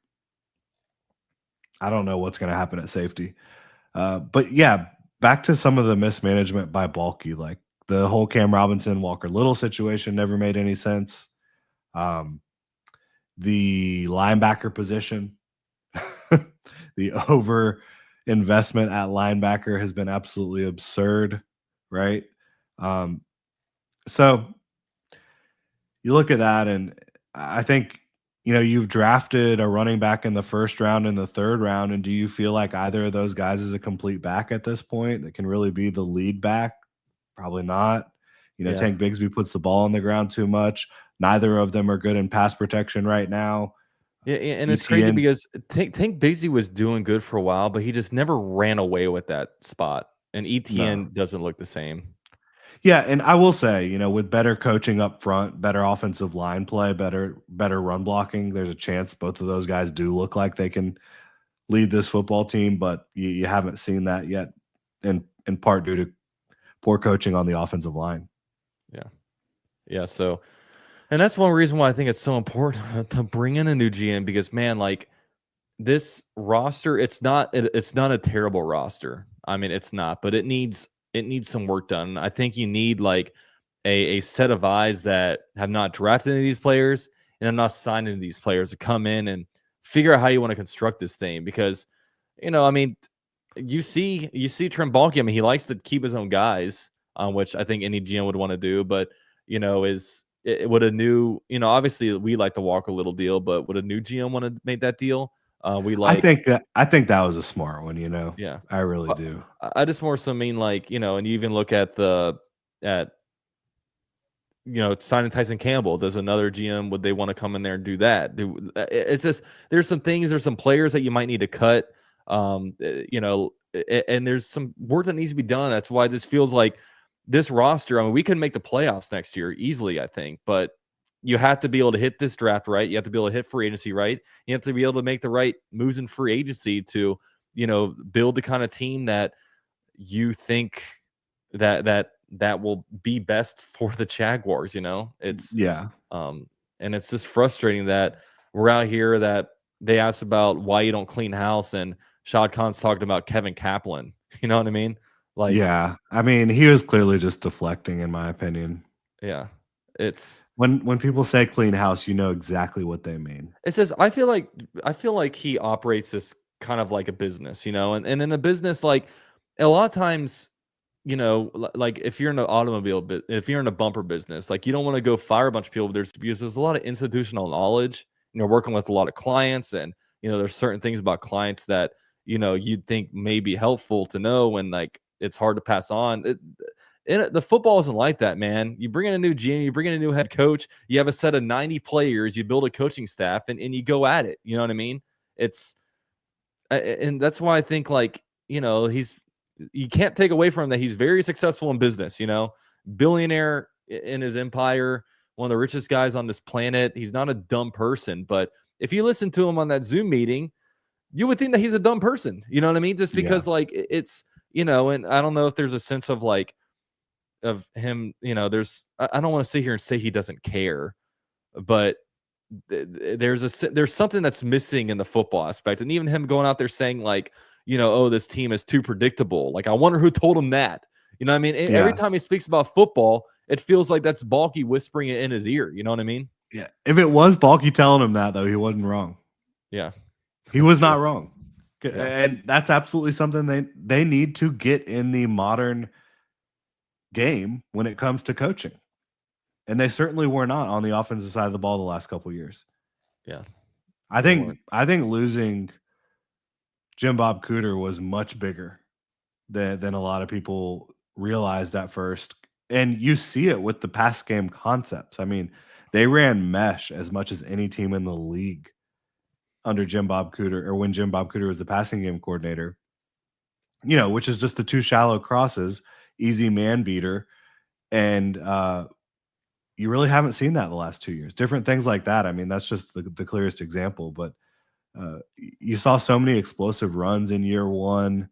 I don't know what's going to happen at safety. But yeah, back to some of the mismanagement by Baalke. Like the whole Cam Robinson, Walker Little situation never made any sense. The linebacker position, the over investment at linebacker has been absolutely absurd, right? So you look at that, and I think, you've drafted a running back in the first round and the third round, and do you feel like either of those guys is a complete back at this point that can really be the lead back? Probably not.
Yeah.
Tank Bigsby puts the ball on the ground too much. Neither of them are good in pass protection right now.
Yeah, and it's crazy because Tank Bigsby was doing good for a while, but he just never ran away with that spot. And ETN doesn't look the same.
Yeah, and I will say, with better coaching up front, better offensive line play, better run blocking, there's a chance both of those guys do look like they can lead this football team, but you haven't seen that yet, in part due to poor coaching on the offensive line.
Yeah. So, and that's one reason why I think it's so important to bring in a new GM, because, man, like this roster, it's not a terrible roster. I mean, it's not, but it needs some work done. I think you need like a set of eyes that have not drafted any of these players and have not signed any of these players to come in and figure out how you want to construct this thing. Because, I mean, you see Trent Baalke. I mean, he likes to keep his own guys, which I think any GM would want to do. But, would a new, obviously we like the Walker Little deal, but would a new GM want to make that deal? I think
that was a smart one,
Yeah,
I really do.
I just more so mean, like, and you even look at signing Tyson Campbell. Does another GM, would they want to come in there and do that? It's just, there's some players that you might need to cut, and there's some work that needs to be done. That's why this feels like this roster. I mean, we can make the playoffs next year easily, I think, but you have to be able to hit this draft right. You have to be able to hit free agency right. You have to be able to make the right moves in free agency to, build the kind of team that you think that will be best for the Jaguars. It's and it's just frustrating that we're out here that they asked about why you don't clean house, and Shad Khan's talking about Kevin Kaplan. You know what I mean? Like,
yeah, I mean, he was clearly just deflecting, in my opinion.
Yeah, it's
when people say clean house, you know exactly what they mean.
It says, I feel like he operates this kind of like a business, and in a business, like a lot of times, like if you're in an automobile, if you're in a bumper business, like you don't want to go fire a bunch of people. Because there's a lot of institutional knowledge. Working with a lot of clients, and there's certain things about clients that you'd think may be helpful to know, and like it's hard to pass on. The football isn't like that, man. You bring in a new GM, you bring in a new head coach, you have a set of 90 players, you build a coaching staff, and you go at it. You know what I mean? And that's why I think, like, you can't take away from him that he's very successful in business, billionaire in his empire, one of the richest guys on this planet. He's not a dumb person, but if you listen to him on that Zoom meeting, you would think that he's a dumb person. You know what I mean? Just because like it's, and I don't know if there's a sense of like, of him, there's, I don't want to sit here and say he doesn't care, but there's something that's missing in the football aspect. And even him going out there saying like, oh, this team is too predictable. Like, I wonder who told him that. You know what I mean? Every time he speaks about football, it feels like that's Baalke whispering it in his ear. You know what I mean?
Yeah. If it was Baalke telling him that, though, he wasn't wrong.
Yeah.
He was not wrong. Yeah. And that's absolutely something they need to get in the modern game when it comes to coaching. And they certainly were not on the offensive side of the ball the last couple of years.
Yeah.
I think losing Jim Bob Cooter was much bigger than a lot of people realized at first. And you see it with the pass game concepts. I mean, they ran mesh as much as any team in the league under Jim Bob Cooter, or when Jim Bob Cooter was the passing game coordinator, which is just the two shallow crosses, easy man beater. And you really haven't seen that the last 2 years. Different things like that. I mean, that's just the clearest example. But you saw so many explosive runs in year one.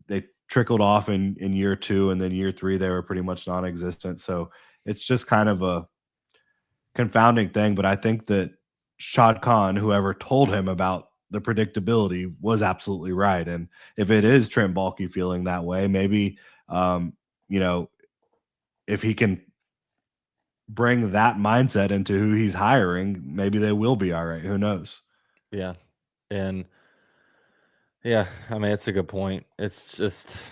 They trickled off in year two, and then year three, they were pretty much non-existent. So it's just kind of a confounding thing. But I think that Shad Khan, whoever told him about the predictability, was absolutely right. And if it is Trent Baalke feeling that way, maybe, if he can bring that mindset into who he's hiring, maybe they will be all right. Who knows?
Yeah. And yeah, I mean, it's a good point. It's just,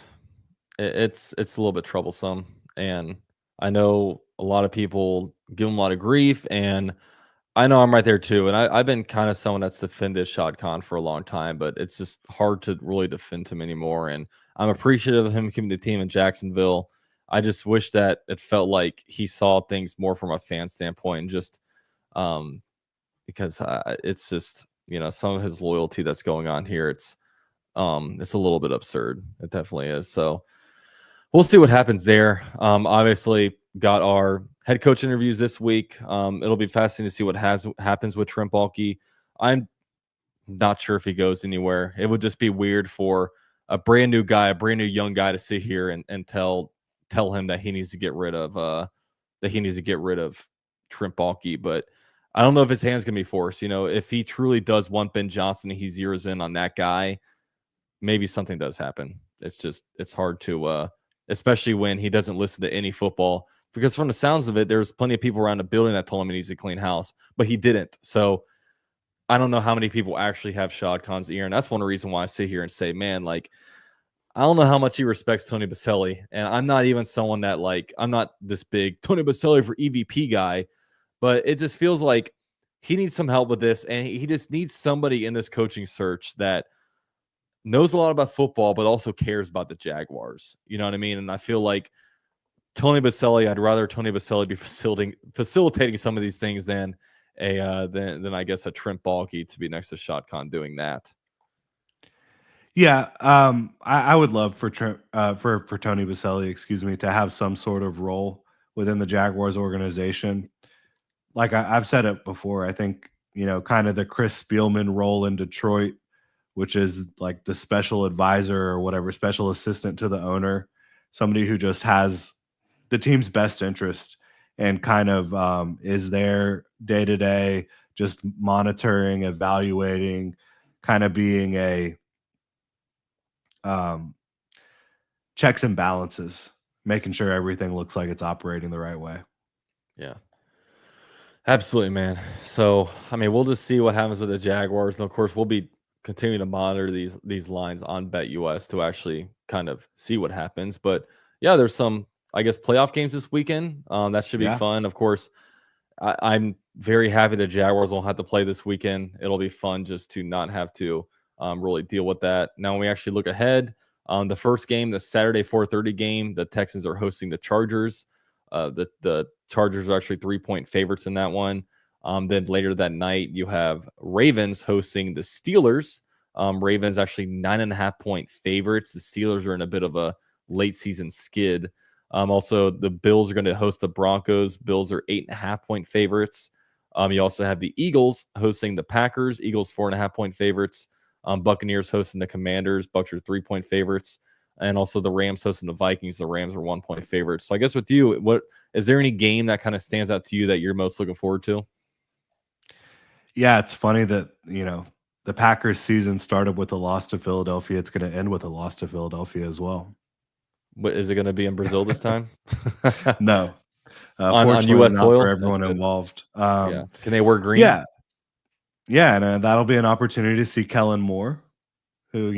it's a little bit troublesome. And I know a lot of people give him a lot of grief, and I know I'm right there too. And I've been kind of someone that's defended Shad Khan for a long time, but it's just hard to really defend him anymore. And I'm appreciative of him keeping the team in Jacksonville. I just wish that it felt like he saw things more from a fan standpoint, and just because it's just, some of his loyalty that's going on here. It's a little bit absurd. It definitely is. So we'll see what happens there. Obviously got our head coach interviews this week. It'll be fascinating to see what happens with Trent Baalke. I'm not sure if he goes anywhere. It would just be weird for a brand new young guy to sit here and tell him that he needs to get rid of Trent Baalke. But I don't know if his hand's gonna be forced. If he truly does want Ben Johnson and he zeroes in on that guy, maybe something does happen. It's hard to especially when he doesn't listen to any football, because from the sounds of it, there's plenty of people around the building that told him he needs to clean house, but he didn't. So I don't know how many people actually have Shad Khan's ear. And that's one reason why I sit here and say, man, like, I don't know how much he respects Tony Baselli. And I'm not even someone that, like, I'm not this big Tony Baselli for EVP guy, but it just feels like he needs some help with this. And he just needs somebody in this coaching search that knows a lot about football, but also cares about the Jaguars. You know what I mean? And I feel like Tony Baselli, I'd rather Tony Baselli be facilitating some of these things than I guess a Trent Baalke to be next to Shad Khan doing that.
Yeah, I would love for Trent, for Tony Baselli, to have some sort of role within the Jaguars organization. Like I've said it before, I think kind of the Chris Spielman role in Detroit, which is like the special advisor or whatever, special assistant to the owner, somebody who just has the team's best interest and kind of is there day to day, just monitoring, evaluating, kind of being a checks and balances, making sure everything looks like it's operating the right way.
Yeah. Absolutely, man. So, I mean, we'll just see what happens with the Jaguars. And of course, we'll be continuing to monitor these lines on BetUS to actually kind of see what happens. But yeah, there's some, I guess, playoff games this weekend. That should be fun. Of course, I'm very happy the Jaguars won't have to play this weekend. It'll be fun just to not have to really deal with that. Now, when we actually look ahead, the first game, the Saturday 4:30 game, the Texans are hosting the Chargers. The Chargers are actually 3-point favorites in that one. Then later that night, you have Ravens hosting the Steelers. Ravens actually 9.5-point favorites. The Steelers are in a bit of a late season skid. Also, the Bills are going to host the Broncos. Bills are 8.5-point favorites. You also have the Eagles hosting the Packers. Eagles 4.5-point favorites. Buccaneers hosting the Commanders. Bucs are 3-point favorites. And also the Rams hosting the Vikings. The Rams are 1-point favorites. So I guess with you, what is there any game that kind of stands out to you that you're most looking forward to?
Yeah, it's funny that, the Packers season started with a loss to Philadelphia. It's going to end with a loss to Philadelphia as well.
But is it going to be in Brazil this time?
No.
On U.S.
not
soil?
for everyone involved.
Yeah. Can they wear green?
Yeah. Yeah, and that'll be an opportunity to see Kellen Moore, who,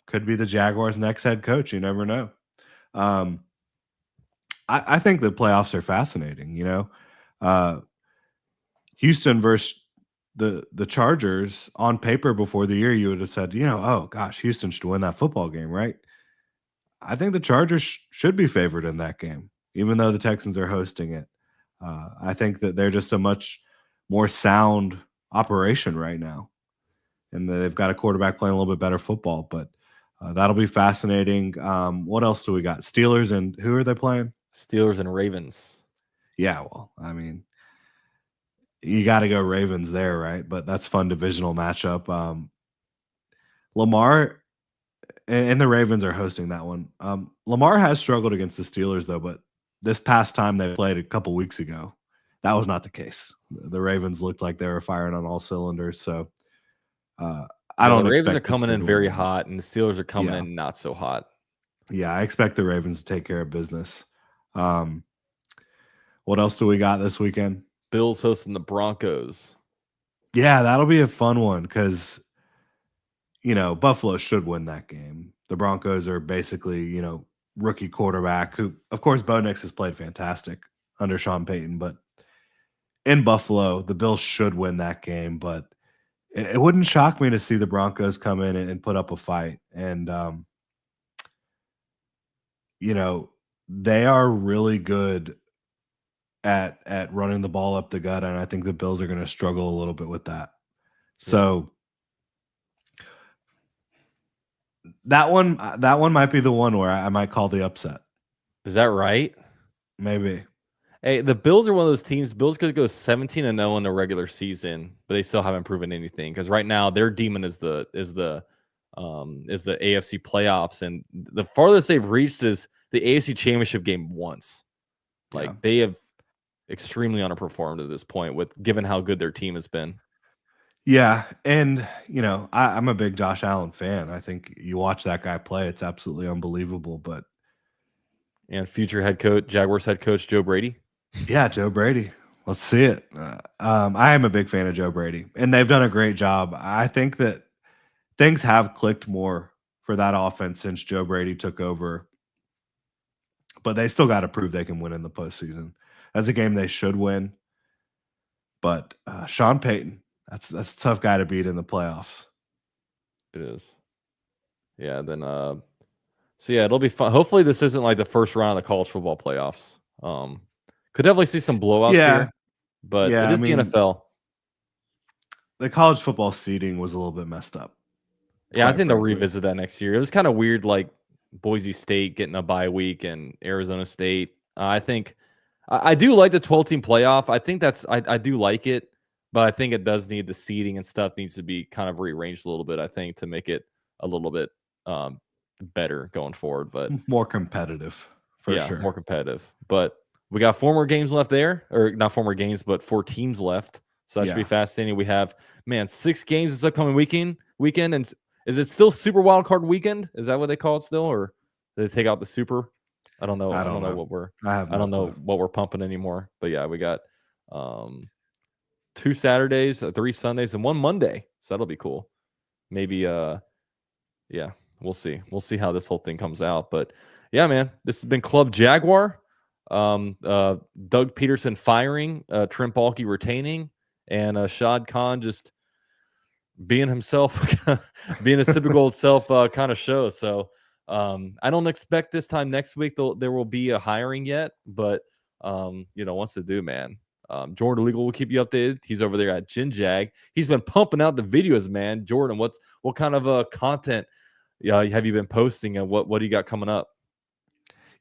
could be the Jaguars' next head coach. You never know. I think the playoffs are fascinating. Houston versus the Chargers on paper before the year, you would have said, oh gosh, Houston should win that football game, right? I think the Chargers should be favored in that game, even though the Texans are hosting it. I think that they're just a much more sound operation right now, and they've got a quarterback playing a little bit better football. But that'll be fascinating. What else do we got? Steelers, and who are they playing?
Steelers and Ravens.
Yeah, well, I mean, you got to go Ravens there, right? But that's fun divisional matchup. Lamar and the Ravens are hosting that one. Lamar has struggled against the Steelers, though, but this past time they played a couple weeks ago, that was not the case. The Ravens looked like they were firing on all cylinders. So I don't.
The Ravens
expect
are coming
Pittsburgh
in
to
very
win.
hot, and the Steelers are coming in not so hot.
Yeah, I expect the Ravens to take care of business. What else do we got this weekend?
Bills hosting the Broncos.
Yeah, that'll be a fun one because, Buffalo should win that game. The Broncos are basically, rookie quarterback who, of course, Bo Nix has played fantastic under Sean Payton, but in Buffalo, the Bills should win that game. But it wouldn't shock me to see the Broncos come in and put up a fight. And, they are really good at running the ball up the gut, and I think the Bills are going to struggle a little bit with that. So that one might be the one where I might call the upset.
Is that right?
Maybe.
Hey, the Bills are one of those teams. Bills could go 17-0 in the regular season, but they still haven't proven anything because right now their demon is the AFC playoffs, and the farthest they've reached is the AFC Championship game once. They have extremely underperformed at this point, given how good their team has been.
Yeah, and I'm a big Josh Allen fan. I think you watch that guy play; it's absolutely unbelievable. But
and future head coach, Jaguars head coach Joe Brady.
Yeah, Joe Brady. Let's see it. I am a big fan of Joe Brady, and they've done a great job. I think that things have clicked more for that offense since Joe Brady took over, but they still got to prove they can win in the postseason. That's a game they should win. But Sean Payton, that's a tough guy to beat in the playoffs.
It is. Yeah, then it'll be fun. Hopefully this isn't like the first round of the college football playoffs. Could definitely see some blowouts here, but it is the NFL.
The college football seeding was a little bit messed up.
Yeah, I think they'll revisit that next year. It was kind of weird, like Boise State getting a bye week and Arizona State. I think I do like the 12-team playoff. I think I do like it, but I think it does need the seeding and stuff needs to be kind of rearranged a little bit, I think, to make it a little bit better going forward. But
more competitive, for sure.
More competitive. But we got 4 more games left there, or not 4 more games, but 4 teams left. So that should be fascinating. We have 6 games this upcoming weekend. And is it still Super Wild Card Weekend? Is that what they call it still, or did they take out the Super? I don't know. I don't know what we're pumping anymore. But yeah, we got 2 Saturdays, 3 Sundays, and 1 Monday. So that'll be cool. Maybe we'll see. We'll see how this whole thing comes out. But yeah, man, this has been Club Jaguar. Doug Pederson firing, Trent Baalke retaining, and Shad Khan just being himself, being his typical self kind of show. So I don't expect this time next week there will be a hiring yet, but once they do, man. Jordan Legal will keep you updated. He's over there at GenJag. He's been pumping out the videos, man. Jordan, what kind of content have you been posting, and what do you got coming up?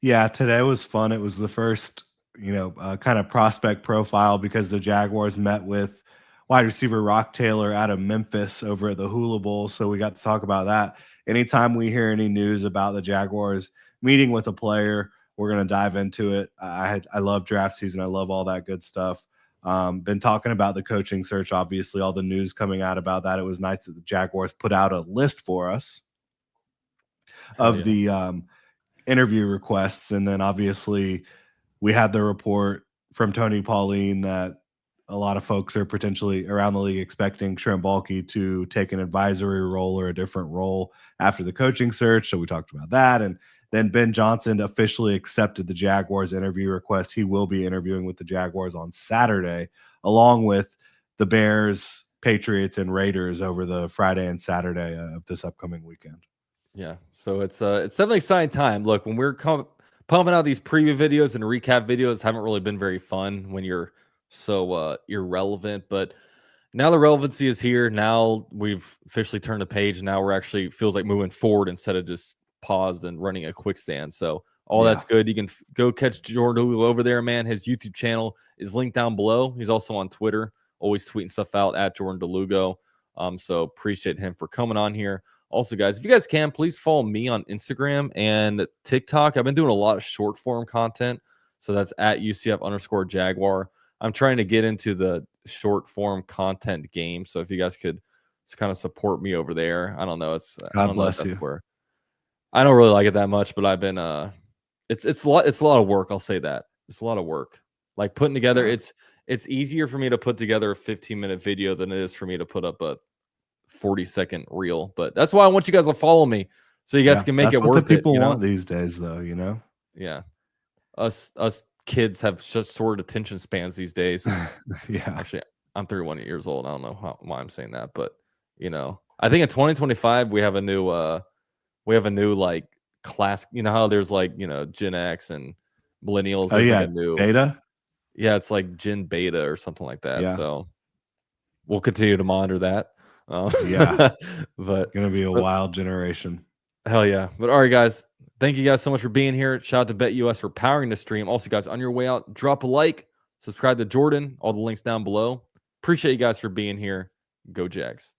Yeah, today was fun. It was the first, kind of prospect profile because the Jaguars met with wide receiver Rock Taylor out of Memphis over at the Hula Bowl. So we got to talk about that. Anytime we hear any news about the Jaguars meeting with a player, we're going to dive into it. I love draft season. I love all that good stuff. Been talking about the coaching search, obviously, all the news coming out about that. It was nice that the Jaguars put out a list for us of the interview requests. And then obviously we had the report from Tony Pauline that a lot of folks are potentially around the league expecting Trent Baalke to take an advisory role or a different role after the coaching search. So we talked about that. And Then Ben Johnson officially accepted the Jaguars interview request. He will be interviewing with the Jaguars on Saturday, along with the Bears, Patriots, and Raiders over the Friday and Saturday of this upcoming weekend.
Yeah, so it's definitely an exciting time. Look, when we're pumping out these preview videos and recap videos, haven't really been very fun when you're so irrelevant. But now the relevancy is here. Now we've officially turned the page. Now we're actually feels like moving forward instead of just paused and running a quick stand. So all that's good. You can go catch Jordan Hulu over there, man. His YouTube channel is linked down below. He's also on Twitter, always tweeting stuff out at Jordan DeLugo. So appreciate him for coming on here. Also, guys, if you guys can, please follow me on Instagram and TikTok. I've been doing a lot of short form content. So that's at UCF_Jaguar. I'm trying to get into the short form content game. So if you guys could just kind of support me over there. I don't know.
God bless you.
Where I don't really like it that much, but I've been it's a lot of work. I'll say that. It's a lot of work. Like putting together, it's easier for me to put together a 15-minute video than it is for me to put up a 40-second reel. But that's why I want you guys to follow me so you guys can make it worth it.
People want these days, though, you know?
Yeah. Us kids have such short attention spans these days.
Yeah.
Actually, I'm 31 years old. I don't know why I'm saying that, but I think in 2025 we have a new like class. You know how there's like Gen X and millennials.
Oh yeah,
like a new
beta.
Yeah, it's like Gen Beta or something like that.
Yeah.
So we'll continue to monitor that.
Yeah,
but
gonna be a wild generation.
Hell yeah. But all right, guys. Thank you guys so much for being here. Shout out to BetUS for powering the stream. Also, guys, on your way out, drop a like, subscribe to Jordan. All the links down below. Appreciate you guys for being here. Go Jags.